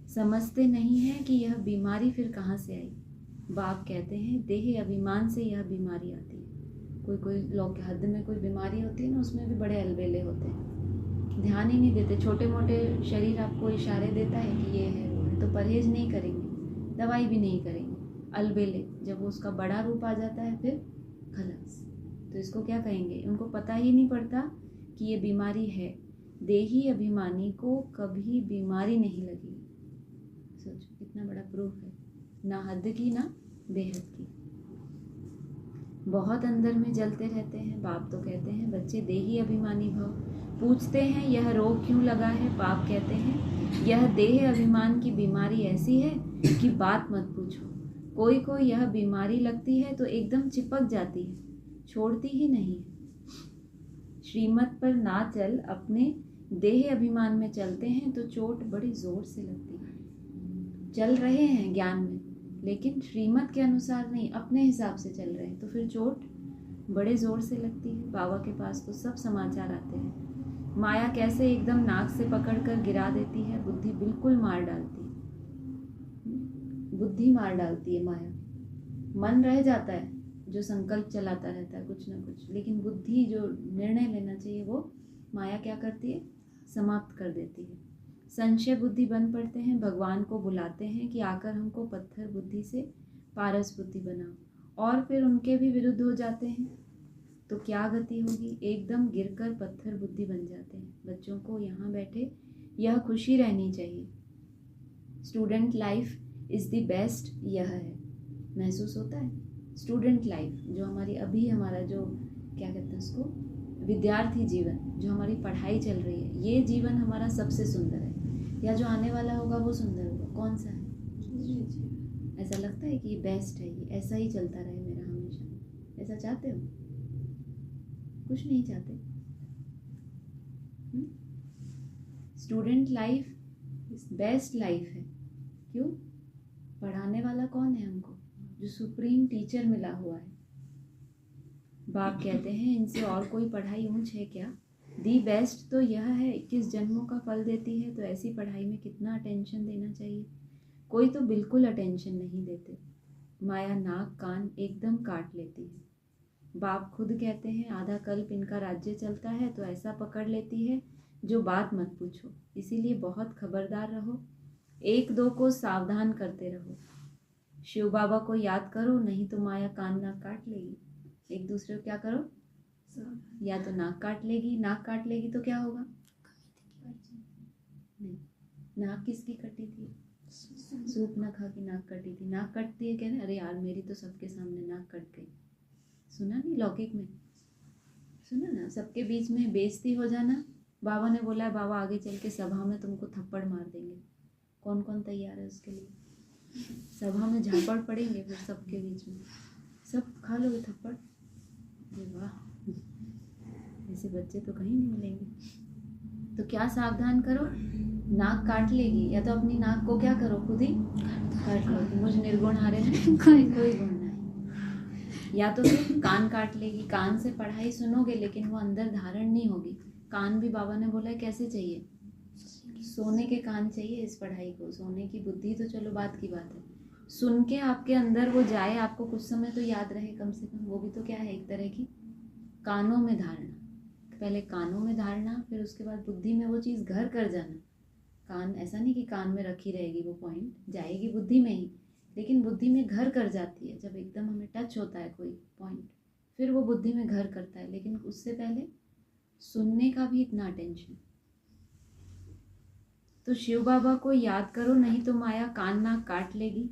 समझते नहीं है कि यह बीमारी फिर कहाँ से आई। बाप कहते हैं देह अभिमान से यह बीमारी आती है। कोई कोई लोग के हद में कोई बीमारी होती है ना, उसमें भी बड़े अलबेले होते हैं, ध्यान ही नहीं देते। छोटे मोटे शरीर आपको इशारे देता है कि ये है वो है, तो परहेज नहीं करेंगे, दवाई भी नहीं करेंगे, अलबेले। जब वो उसका बड़ा रूप आ जाता है फिर खलास। तो इसको क्या कहेंगे, उनको पता ही नहीं पड़ता कि ये बीमारी है। देही अभिमानी को कभी बीमारी नहीं लगी। सोचो कितना बड़ा प्रूफ है, ना हद की ना बेहद की। बहुत अंदर में जलते रहते हैं। बाप तो कहते हैं बच्चे देही अभिमानी भव। पूछते हैं यह रोग क्यों लगा है। बाप कहते हैं यह देह अभिमान की बीमारी ऐसी है कि बात मत पूछो। कोई कोई यह बीमारी लगती है तो एकदम चिपक जाती है, छोड़ती ही नहीं है। श्रीमत पर ना चल, अपने देह अभिमान में चलते हैं तो चोट बड़ी जोर से लगती है। चल रहे हैं ज्ञान में, लेकिन श्रीमत के अनुसार नहीं, अपने हिसाब से चल रहे हैं, तो फिर चोट बड़े जोर से लगती है। बाबा के पास तो सब समाचार आते हैं। माया कैसे एकदम नाक से पकड़कर गिरा देती है, बुद्धि बिल्कुल मार डालती है। बुद्धि मार डालती है माया। मन रह जाता है जो संकल्प चलाता रहता है कुछ ना कुछ, लेकिन बुद्धि जो निर्णय लेना चाहिए वो माया क्या करती है, समाप्त कर देती है। संशय बुद्धि बन पड़ते हैं, भगवान को बुलाते हैं कि आकर हमको पत्थर बुद्धि से पारस बुद्धि बनाओ, और फिर उनके भी विरुद्ध हो जाते हैं तो क्या गति होगी, एकदम गिरकर पत्थर बुद्धि बन जाते हैं। बच्चों को यहाँ बैठे यह खुशी रहनी चाहिए, student life is the best. यह है महसूस होता है स्टूडेंट लाइफ जो हमारी अभी, हमारा जो क्या कहते हैं उसको, विद्यार्थी जीवन, जो हमारी पढ़ाई चल रही है, ये जीवन हमारा सबसे सुंदर है, या जो आने वाला होगा वो सुंदर होगा। कौन सा है? ऐसा लगता है कि ये बेस्ट है, ये ऐसा ही चलता रहे मेरा हमेशा। ऐसा चाहते हो? कुछ नहीं चाहते। स्टूडेंट लाइफ बेस्ट लाइफ है। क्यों? पढ़ाने वाला कौन है हमको? जो सुप्रीम टीचर मिला हुआ है। बाप कहते हैं इनसे और कोई पढ़ाई ऊंच है क्या? दी बेस्ट तो यह है 21 जन्मों का फल देती है, तो ऐसी पढ़ाई में कितना अटेंशन देना चाहिए। कोई तो बिल्कुल अटेंशन नहीं देते। माया नाक कान एकदम काट लेती है। बाप खुद कहते हैं आधा कल्प इनका राज्य चलता है, तो ऐसा पकड़ लेती है जो बात मत पूछो। इसीलिए बहुत खबरदार रहो, एक दो को सावधान करते रहो। शिव बाबा को याद करो, नहीं तो माया कान नाक काट लेगी। एक दूसरे को क्या करो, या तो नाक काट लेगी। नाक काट लेगी तो क्या होगा, नहीं, नाक किसकी कटी थी, सूप ना खा के नाक कटी थी। नाक कटती है, कहते अरे यार मेरी तो सबके सामने नाक कट गई। सुना नहीं लौकिक में, सुना ना, सबके बीच में बेइज्जती हो जाना। बाबा ने बोला है बाबा आगे चल के सभा में तुमको थप्पड़ मार देंगे। कौन कौन तैयार है उसके लिए, सभा में झापड़ पड़ेंगे फिर सबके बीच में, सब खा लोगे थप्पड़। अरे वाह, ऐसे बच्चे तो कहीं नहीं मिलेंगे। तो क्या सावधान करो, नाक काट लेगी, या तो अपनी नाक को क्या करो, खुद ही काट लो। मुझ निर्गुण हारे कोई गुण नहीं। या तो फिर कान काट लेगी, कान से पढ़ाई सुनोगे लेकिन वो अंदर धारण नहीं होगी। कान भी बाबा ने बोला है कैसे चाहिए, सोने के कान चाहिए इस पढ़ाई को। सोने की बुद्धि तो चलो बात की बात है, सुन के आपके अंदर वो जाए, आपको कुछ समय तो याद रहे कम से कम। वो भी तो क्या है, एक तरह की कानों में धारणा। पहले कानों में धारणा, फिर उसके बाद बुद्धि में वो चीज़ घर कर जाना। कान ऐसा नहीं कि कान में रखी रहेगी, वो पॉइंट जाएगी बुद्धि में ही, लेकिन बुद्धि में घर कर जाती है। जब एकदम हमें टच होता है कोई पॉइंट, फिर वो बुद्धि में घर करता है। लेकिन उससे पहले सुनने का भी इतना अटेंशन। तो शिव बाबा को याद करो, नहीं तो माया कान नाक काट लेगी।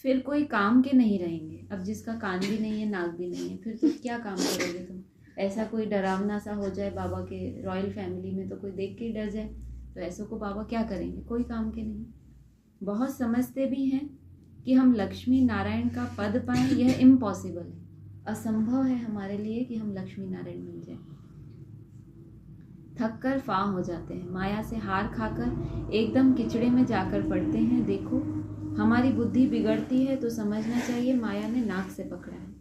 फिर कोई काम के नहीं रहेंगे। अब जिसका कान भी नहीं है नाक भी नहीं है, फिर तो क्या काम करोगे तुम। ऐसा कोई डरावना सा हो जाए बाबा के रॉयल फैमिली में, तो कोई देख के ही डर जाए, तो ऐसों को बाबा क्या करेंगे, कोई काम के नहीं। बहुत समझते भी हैं कि हम लक्ष्मी नारायण का पद पाएं, यह इम्पॉसिबल है, असंभव है हमारे लिए कि हम लक्ष्मी नारायण मिल जाए। थक कर फां हो जाते हैं, माया से हार खाकर एकदम किचड़े में जाकर पड़ते हैं। देखो हमारी बुद्धि बिगड़ती है तो समझना चाहिए माया ने नाक से पकड़ा है।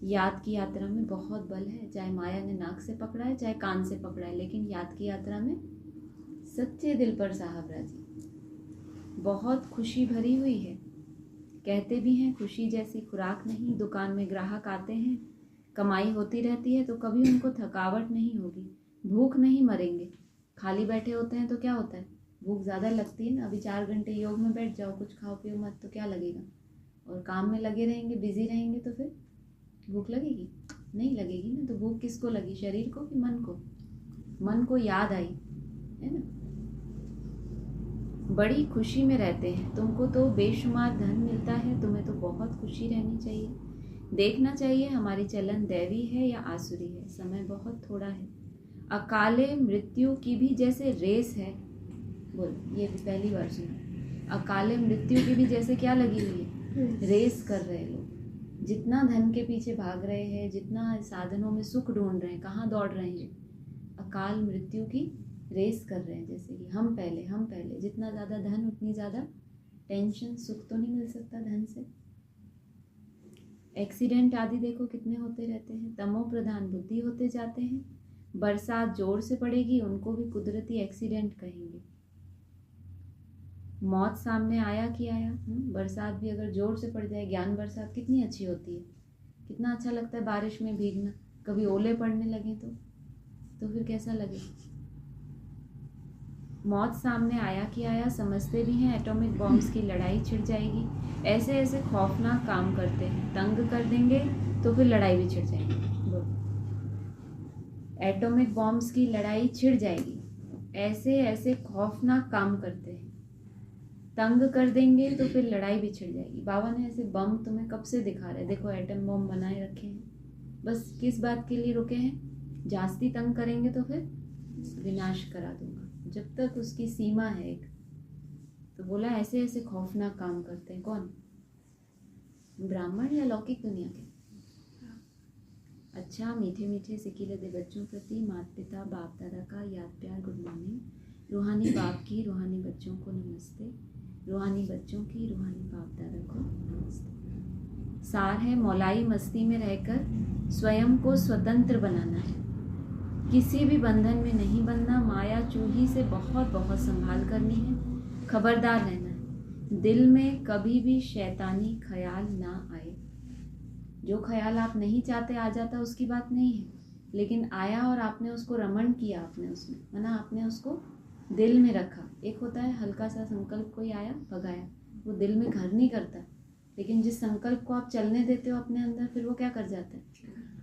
याद की यात्रा में बहुत बल है, चाहे माया ने नाक से पकड़ा है चाहे कान से पकड़ा है, लेकिन याद की यात्रा में सच्चे दिल पर साहब राजी। बहुत खुशी भरी हुई है। कहते भी हैं खुशी जैसी खुराक नहीं। दुकान में ग्राहक आते हैं, कमाई होती रहती है तो कभी उनको थकावट नहीं होगी, भूख नहीं मरेंगे। खाली बैठे होते हैं तो क्या होता है, भूख ज़्यादा लगती है ना। अभी 4 घंटे योग में बैठ जाओ, कुछ खाओ पियो मत, तो क्या लगेगा। और काम में लगे रहेंगे, बिजी रहेंगे, तो फिर भूख लगेगी, नहीं लगेगी ना। तो भूख किसको लगी, शरीर को कि मन को। मन को याद आई है ना। बड़ी खुशी में रहते हैं, तुमको तो बेशुमार धन मिलता है, तुम्हें तो बहुत खुशी रहनी चाहिए। देखना चाहिए हमारी चलन दैवी है या आसुरी है। समय बहुत थोड़ा है। अकाले मृत्यु की भी जैसे रेस है, बोल ये भी पहली बार सुना। अकाले मृत्यु की भी जैसे क्या लगी हुई है, रेस कर रहे लोग। जितना धन के पीछे भाग रहे हैं, जितना साधनों में सुख ढूंढ रहे हैं, कहाँ दौड़ रहे हैं, अकाल मृत्यु की रेस कर रहे हैं। जैसे कि हम पहले, जितना ज़्यादा धन उतनी ज़्यादा टेंशन, सुख तो नहीं मिल सकता धन से। एक्सीडेंट आदि देखो कितने होते रहते हैं, तमो प्रधान बुद्धि होते जाते हैं। बरसात जोर से पड़ेगी, उनको भी कुदरती एक्सीडेंट कहेंगे। मौत सामने आया कि आया। बरसात भी अगर जोर से पड़ जाए, ज्ञान बरसात कितनी अच्छी होती है, कितना अच्छा लगता है बारिश में भीगना। कभी ओले पड़ने लगे तो फिर कैसा लगे। मौत सामने आया कि आया, समझते भी हैं एटॉमिक बॉम्ब्स की लड़ाई छिड़ जाएगी। ऐसे ऐसे खौफनाक काम करते हैं, तंग कर देंगे तो फिर लड़ाई भी छिड़ जाएगी। एटॉमिक बॉम्ब्स की लड़ाई छिड़ जाएगी। ऐसे ऐसे खौफनाक काम करते हैं, तंग कर देंगे तो फिर लड़ाई भी छिड़ जाएगी। बाबा ने ऐसे बम तुम्हें कब से दिखा रहे, देखो एटम बम बनाए रखे हैं, बस किस बात के लिए रुके हैं, जास्ती तंग करेंगे तो फिर विनाश करा दूंगा। जब तक उसकी सीमा है एक, तो बोला ऐसे ऐसे खौफनाक काम करते हैं। कौन, ब्राह्मण या लौकिक दुनिया के। अच्छा, मीठे मीठे सिकीलदे बच्चों प्रति माता पिता बाप दादा का याद प्यार, गुड मॉर्निंग। रूहानी बाप की रूहानी बच्चों को नमस्ते, रूहानी बच्चों की रूहानी बाप दादा को नमस्ते। सार है मौलाई मस्ती में रहकर स्वयं को स्वतंत्र बनाना है। किसी भी बंधन में नहीं बनना, माया चूही से बहुत बहुत संभाल करनी है, खबरदार रहना है। दिल में कभी भी शैतानी ख्याल ना आए। जो ख्याल आप नहीं चाहते आ जाता उसकी बात नहीं है, लेकिन आया और आपने उसको रमण किया, आपने उसमें माना, आपने उसको दिल में रखा। एक होता है हल्का सा संकल्प, कोई आया भगाया, वो दिल में घर नहीं करता। लेकिन जिस संकल्प को आप चलने देते हो अपने अंदर, फिर वो क्या कर जाता है,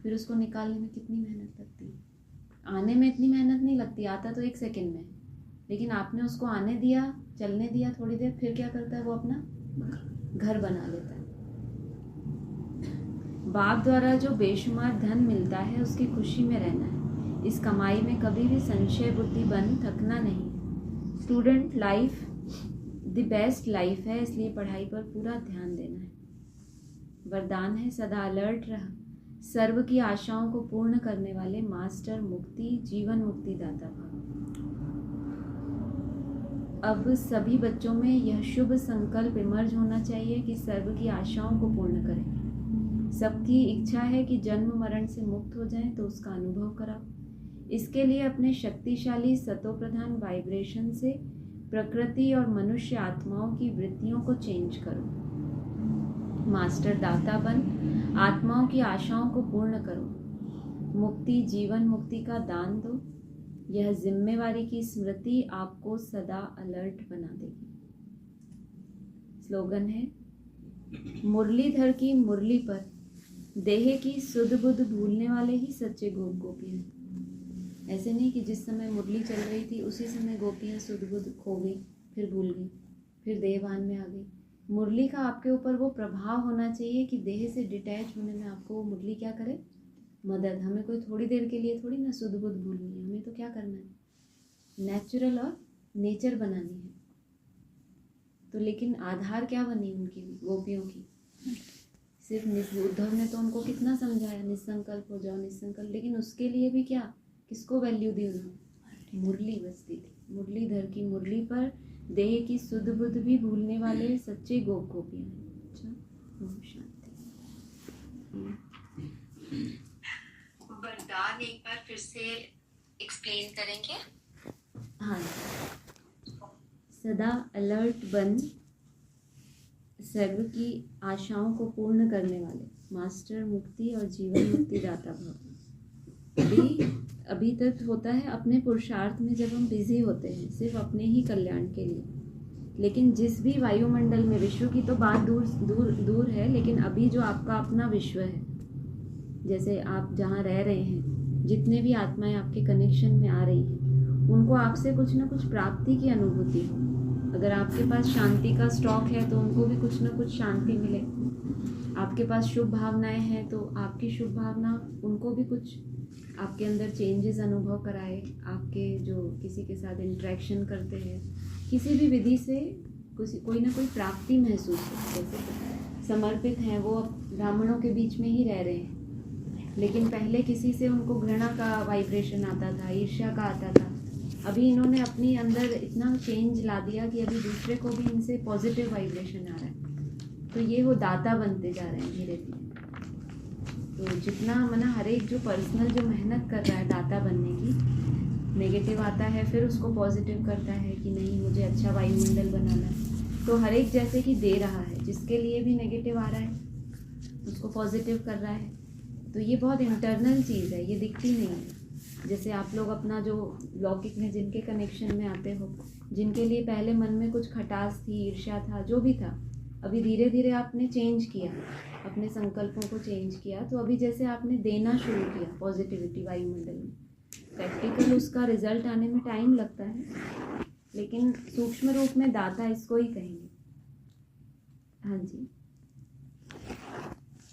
फिर उसको निकालने में कितनी मेहनत लगती है। आने में इतनी मेहनत नहीं लगती, आता तो 1 सेकंड में, लेकिन आपने उसको आने दिया, चलने दिया थोड़ी देर, फिर क्या करता है, वो अपना घर बना लेता है। बाप द्वारा जो बेशुमार धन मिलता है उसकी खुशी में रहना है। इस कमाई में कभी भी संशय बुद्धि बन थकना नहीं। Student life the best life है, इसलिए पढ़ाई पर पूरा ध्यान देना है। वरदान है सदा अलर्ट रह, सर्व की आशाओं को पूर्ण करने वाले मास्टर मुक्ति जीवन मुक्ति दाता भव। अब सभी बच्चों में यह शुभ संकल्प इमर्ज होना चाहिए कि सर्व की आशाओं को पूर्ण करें। सबकी इच्छा है कि जन्म मरण से मुक्त हो जाएं, तो उसका अनुभव कराओ। इसके लिए अपने शक्तिशाली सतोप्रधान वाइब्रेशन से प्रकृति और मनुष्य आत्माओं की वृत्तियों को चेंज करो। मास्टर दाता बन आत्माओं की आशाओं को पूर्ण करो। मुक्ति जीवन मुक्ति का दान दो। यह जिम्मेवारी की स्मृति आपको सदा अलर्ट बना देगी। स्लोगन है, मुरलीधर की मुरली पर देह की सुध बुध भूलने वाले ही सच्चे गोप गोपियाँ हैं। ऐसे नहीं कि जिस समय मुरली चल रही थी उसी समय गोपियाँ सुध बुध खो गई, फिर भूल गई, फिर देहभान में आ गई। मुरली का आपके ऊपर वो प्रभाव होना चाहिए कि देह से डिटैच होने में आपको वो मुरली क्या करे, मदद। हमें कोई थोड़ी देर के लिए थोड़ी ना सुध बुध भूलनी है, हमें तो क्या करना है, नेचुरल और नेचर बनानी है। तो लेकिन आधार क्या बनी उनकी, गोपियों की, सिर्फ उद्धव ने तो उनको कितना समझाया, निसंकल्प हो जाओ निसंकल्प, लेकिन उसके लिए भी क्या, किसको वैल्यू दी उन्होंने, मुरली बजती थी। मुरलीधर की मुरली पर देह की सुध बुध भी भूलने वाले सच्चे गोप गोपियाँ हैं। अच्छा, ओम शांति। वरदान एक बार फिर से एक्सप्लेन करेंगे? हाँ, सदा अलर्ट बन सर्व की आशाओं को पूर्ण करने वाले मास्टर मुक्ति और जीवन मुक्ति दाता भव। अभी तक होता है अपने पुरुषार्थ में जब हम बिजी होते हैं सिर्फ अपने ही कल्याण के लिए, लेकिन जिस भी वायुमंडल में, विश्व की तो बात दूर दूर दूर है, लेकिन अभी जो आपका अपना विश्व है, जैसे आप जहाँ रह रहे हैं, जितने भी आत्माएं आपके कनेक्शन में आ रही हैं, उनको आपसे कुछ ना कुछ प्राप्ति की अनुभूति हो। अगर आपके पास शांति का स्टॉक है तो उनको भी कुछ ना कुछ शांति मिले। आपके पास शुभ भावनाएं हैं तो आपकी शुभ भावना उनको भी कुछ आपके अंदर चेंजेस अनुभव कराए। आपके जो किसी के साथ इंटरेक्शन करते हैं, किसी भी विधि से कोई ना कोई प्राप्ति महसूस हो। जैसे समर्पित हैं वो, ब्राह्मणों के बीच में ही रह रहे हैं, लेकिन पहले किसी से उनको घृणा का वाइब्रेशन आता था, ईर्ष्या का आता था। अभी इन्होंने अपनी अंदर इतना चेंज ला दिया कि अभी दूसरे को भी इनसे पॉजिटिव वाइब्रेशन आ रहा है। तो ये वो दाता बनते जा रहे हैं धीरे धीरे। तो जितना मना हर एक जो पर्सनल जो मेहनत कर रहा है दाता बनने की, नेगेटिव आता है फिर उसको पॉजिटिव करता है कि नहीं मुझे अच्छा वायुमंडल बनाना है, तो हर एक जैसे कि दे रहा है, जिसके लिए भी नेगेटिव आ रहा है उसको पॉजिटिव कर रहा है। तो ये बहुत इंटरनल चीज़ है, ये दिखती नहीं है। जैसे आप लोग अपना जो लौकिक में जिनके कनेक्शन में आते हो, जिनके लिए पहले मन में कुछ खटास थी, ईर्ष्या था, जो भी था, अभी धीरे धीरे आपने चेंज किया, अपने संकल्पों को चेंज किया, तो अभी जैसे आपने देना शुरू किया पॉजिटिविटी वायुमंडल में। प्रैक्टिकल उसका रिजल्ट आने में टाइम लगता है, लेकिन सूक्ष्म रूप में दाता इसको ही कहेंगे। हाँ जी,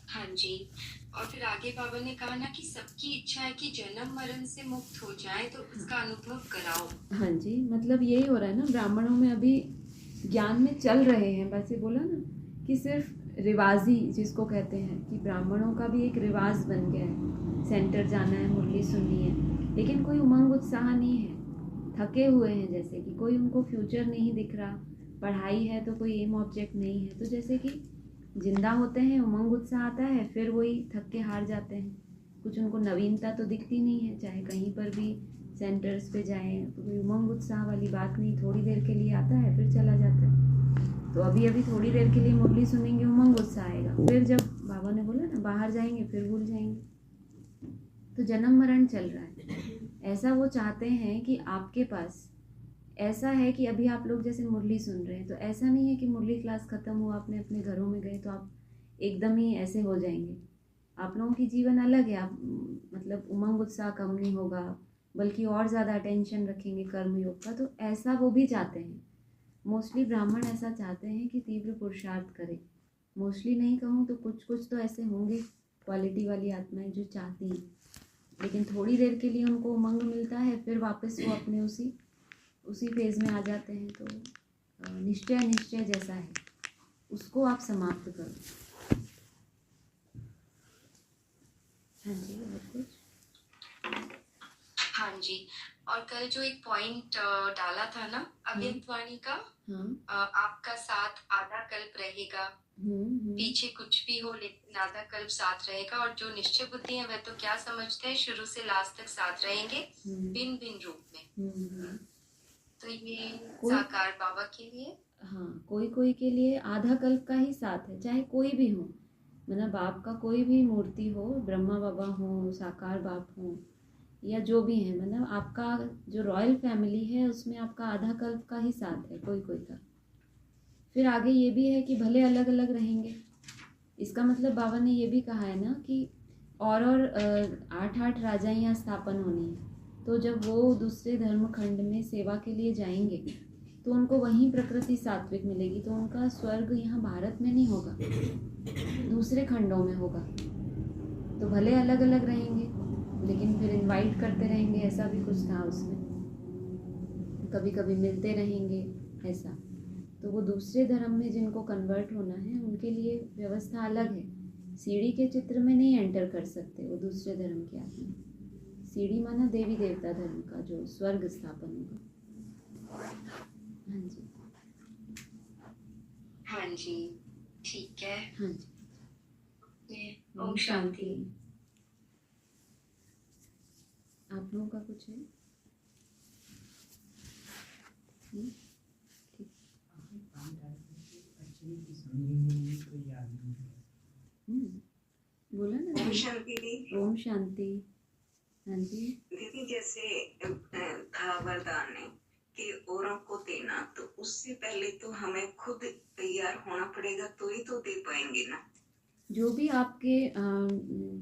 हाँ जी। और फिर आगे बाबा ने कहा ना कि सबकी इच्छा है कि जन्म मरण से मुक्त हो जाए, तो उसका अनुभव कराओ। हाँ जी, मतलब यही हो रहा है ना, ब्राह्मणों में अभी ज्ञान में चल रहे हैं। वैसे बोला ना कि सिर्फ रिवाजी जिसको कहते हैं कि ब्राह्मणों का भी एक रिवाज बन गया है, सेंटर जाना है, मुरली सुननी है, लेकिन कोई उमंग उत्साह नहीं है, थके हुए हैं, जैसे कि कोई उनको फ्यूचर नहीं दिख रहा, पढ़ाई है तो कोई एम ऑब्जेक्ट नहीं है। तो जैसे कि जिंदा होते हैं, उमंग उत्साह आता है, फिर वही थक के हार जाते हैं, कुछ उनको नवीनता तो दिखती नहीं है, चाहे कहीं पर भी सेंटर्स पे जाएं तो कोई उमंग उत्साह वाली बात नहीं, थोड़ी देर के लिए आता है फिर चला जाता है। तो अभी अभी थोड़ी देर के लिए मुरली सुनेंगे, उमंग उत्साह आएगा, फिर जब बाबा ने बोला ना बाहर जाएंगे फिर भूल जाएंगे। तो जन्म मरण चल रहा है। ऐसा वो चाहते हैं कि आपके पास ऐसा है कि अभी आप लोग जैसे मुरली सुन रहे हैं, तो ऐसा नहीं है कि मुरली क्लास ख़त्म हुआ आपने अपने घरों में गए तो आप एकदम ही ऐसे हो जाएंगे। आप लोगों की जीवन अलग है, आप मतलब उमंग उत्साह कम नहीं होगा, बल्कि और ज़्यादा अटेंशन रखेंगे कर्म योग का। तो ऐसा वो भी चाहते हैं, मोस्टली ब्राह्मण ऐसा चाहते हैं कि तीव्र पुरुषार्थ करें। मोस्टली नहीं कहूँ तो कुछ कुछ तो ऐसे होंगे क्वालिटी वाली आत्माएं जो चाहती हैं, लेकिन थोड़ी देर के लिए उनको उमंग मिलता है, फिर वापस वो अपने उसी फेज में आ जाते हैं। तो निश्चय जैसा है उसको आप समाप्त करो। हाँ जी, और कुछ? हाँ जी, और कल जो एक पॉइंट डाला था ना अव्यक्त वाणी का, हाँ आपका साथ आधा कल्प रहेगा, पीछे कुछ भी हो लेकिन आधा कल्प साथ रहेगा। और जो निश्चय बुद्धि है वह तो क्या समझते हैं, शुरू से लास्ट तक साथ रहेंगे भिन्न भिन्न रूप में। तो ये साकार बाबा के लिए, हाँ, कोई के लिए आधा कल्प का ही साथ है, चाहे कोई भी हो, मतलब बाप का कोई भी मूर्ति हो, ब्रह्मा बाबा हो, साकार बाप हो, या जो भी है, मतलब आपका जो रॉयल फैमिली है उसमें आपका आधा कल्प का ही साथ है कोई का। फिर आगे ये भी है कि भले अलग अलग रहेंगे, इसका मतलब बाबा ने ये भी कहा है ना कि और 8 राजाइयाँ स्थापन होनी है। तो जब वो दूसरे धर्म खंड में सेवा के लिए जाएंगे तो उनको वहीं प्रकृति सात्विक मिलेगी, तो उनका स्वर्ग यहाँ भारत में नहीं होगा, दूसरे खंडों में होगा। तो भले अलग अलग रहेंगे लेकिन फिर इनवाइट करते रहेंगे, ऐसा भी कुछ था उसमें, कभी कभी मिलते रहेंगे ऐसा। तो वो दूसरे धर्म में जिनको कन्वर्ट होना है उनके लिए व्यवस्था अलग है, सीढ़ी के चित्र में नहीं एंटर कर सकते वो दूसरे धर्म के आदमी। सीढ़ी माना देवी देवता धर्म का जो स्वर्ग स्थापन होगा। हाँ जी, हाँ जी, ठीक है। हाँ जी, ओम शांति। आप लोगों का कुछ है? बोला ना, ओम शांति दी। ओम शांति। हाँ जी दीदी, जैसे था वरदान ने कि औरों को देना, तो उससे पहले तो हमें खुद तैयार होना पड़ेगा, तो ही तो दे पाएंगे ना। जो भी आपके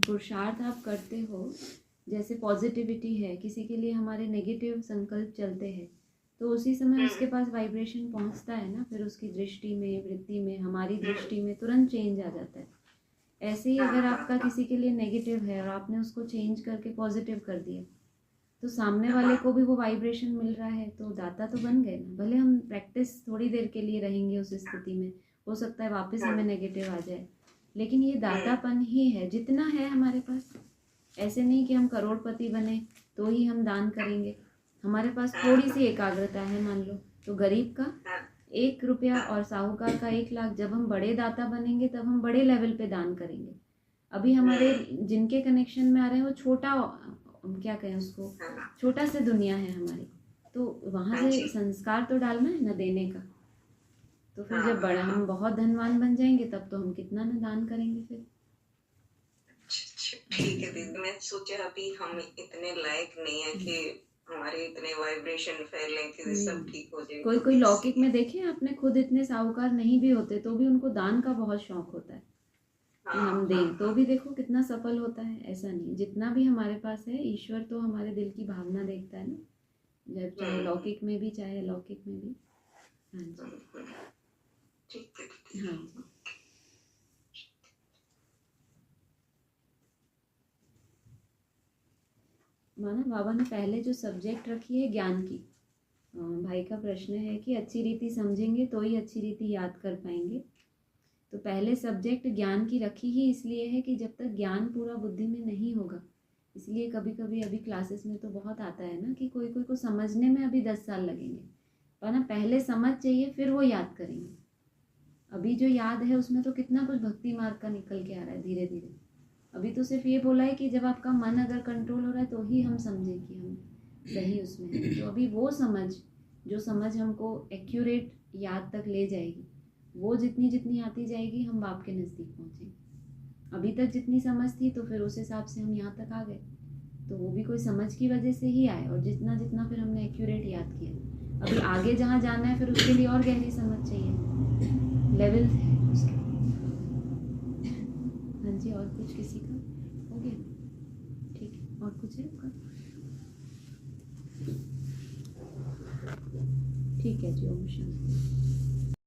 पुरुषार्थ आप करते हो, जैसे पॉजिटिविटी है, किसी के लिए हमारे नेगेटिव संकल्प चलते हैं तो उसी समय उसके पास वाइब्रेशन पहुंचता है ना, फिर उसकी दृष्टि में, वृत्ति में, हमारी दृष्टि में तुरंत चेंज आ जाता है। ऐसे ही अगर आपका किसी के लिए नेगेटिव है और आपने उसको चेंज करके पॉजिटिव कर दिया तो सामने वाले को भी वो वाइब्रेशन मिल रहा है, तो दाता तो बन गए ना। भले हम प्रैक्टिस थोड़ी देर के लिए रहेंगे उस स्थिति में, हो सकता है वापस हमें नेगेटिव आ जाए, लेकिन ये दातापन ही है जितना है हमारे पास। ऐसे नहीं कि हम करोड़पति बने तो ही हम दान करेंगे, हमारे पास थोड़ी सी एकाग्रता है मान लो, तो गरीब का 1 रुपया और साहूकार का 1 लाख, जब हम बड़े दाता बनेंगे तब हम बड़े लेवल पे दान करेंगे। अभी हमारे जिनके कनेक्शन में आ रहे हैं वो छोटा, क्या कहें उसको, छोटा से दुनिया है हमारी, तो वहाँ से संस्कार तो डालना है ना देने का। तो फिर जब बड़ा हम बहुत धनवान बन जाएंगे तब तो हम कितना ना दान करेंगे फिर। ठीक है दीदी, मैं सोचा अभी हम इतने लायक नहीं है कि हमारे इतने वाइब्रेशन फैले कि सब ठीक हो जाए। कोई लौकिक में देखे आपने, खुद इतने साहूकार नहीं भी होते तो भी उनको दान का बहुत शौक होता है कि हम दें, तो भी देखो कितना सफल होता है। ऐसा नहीं, जितना भी हमारे पास है ईश्वर तो हमारे दिल की भावना देखता है ना, जब चाहे लौकिक में भी चाहे अलौकिक में भी। हाँ जी, हाँ जी। माना बाबा ने पहले जो सब्जेक्ट रखी है ज्ञान की, भाई का प्रश्न है कि अच्छी रीति समझेंगे तो ही अच्छी रीति याद कर पाएंगे। तो पहले सब्जेक्ट ज्ञान की रखी ही इसलिए है कि जब तक ज्ञान पूरा बुद्धि में नहीं होगा, इसलिए कभी कभी अभी क्लासेस में तो बहुत आता है ना कि कोई को समझने में अभी 10 साल लगेंगे, पर ना पहले समझ चाहिए फिर वो याद करेंगे। अभी जो याद है उसमें तो कितना कुछ भक्ति मार्ग का निकल के आ रहा है धीरे धीरे, अभी तो सिर्फ ये बोला है कि जब आपका मन अगर कंट्रोल हो रहा है तो ही हम समझें कि हम सही उसमें हैं। तो अभी वो समझ, जो समझ हमको एक्यूरेट याद तक ले जाएगी, वो जितनी जितनी आती जाएगी हम बाप के नज़दीक पहुँचेंगे। अभी तक जितनी समझ थी तो फिर उस हिसाब से हम यहाँ तक आ गए, तो वो भी कोई समझ की वजह से ही आए, और जितना जितना फिर हमने एक्यूरेट याद किया। अभी आगे जहाँ जाना है फिर उसके लिए और गहरी समझ चाहिए, लेवल है उसके। हाँ जी, और कुछ किसी का हो गया? ठीक है, और कुछ है आपका? ठीक है जी, ओम शांति।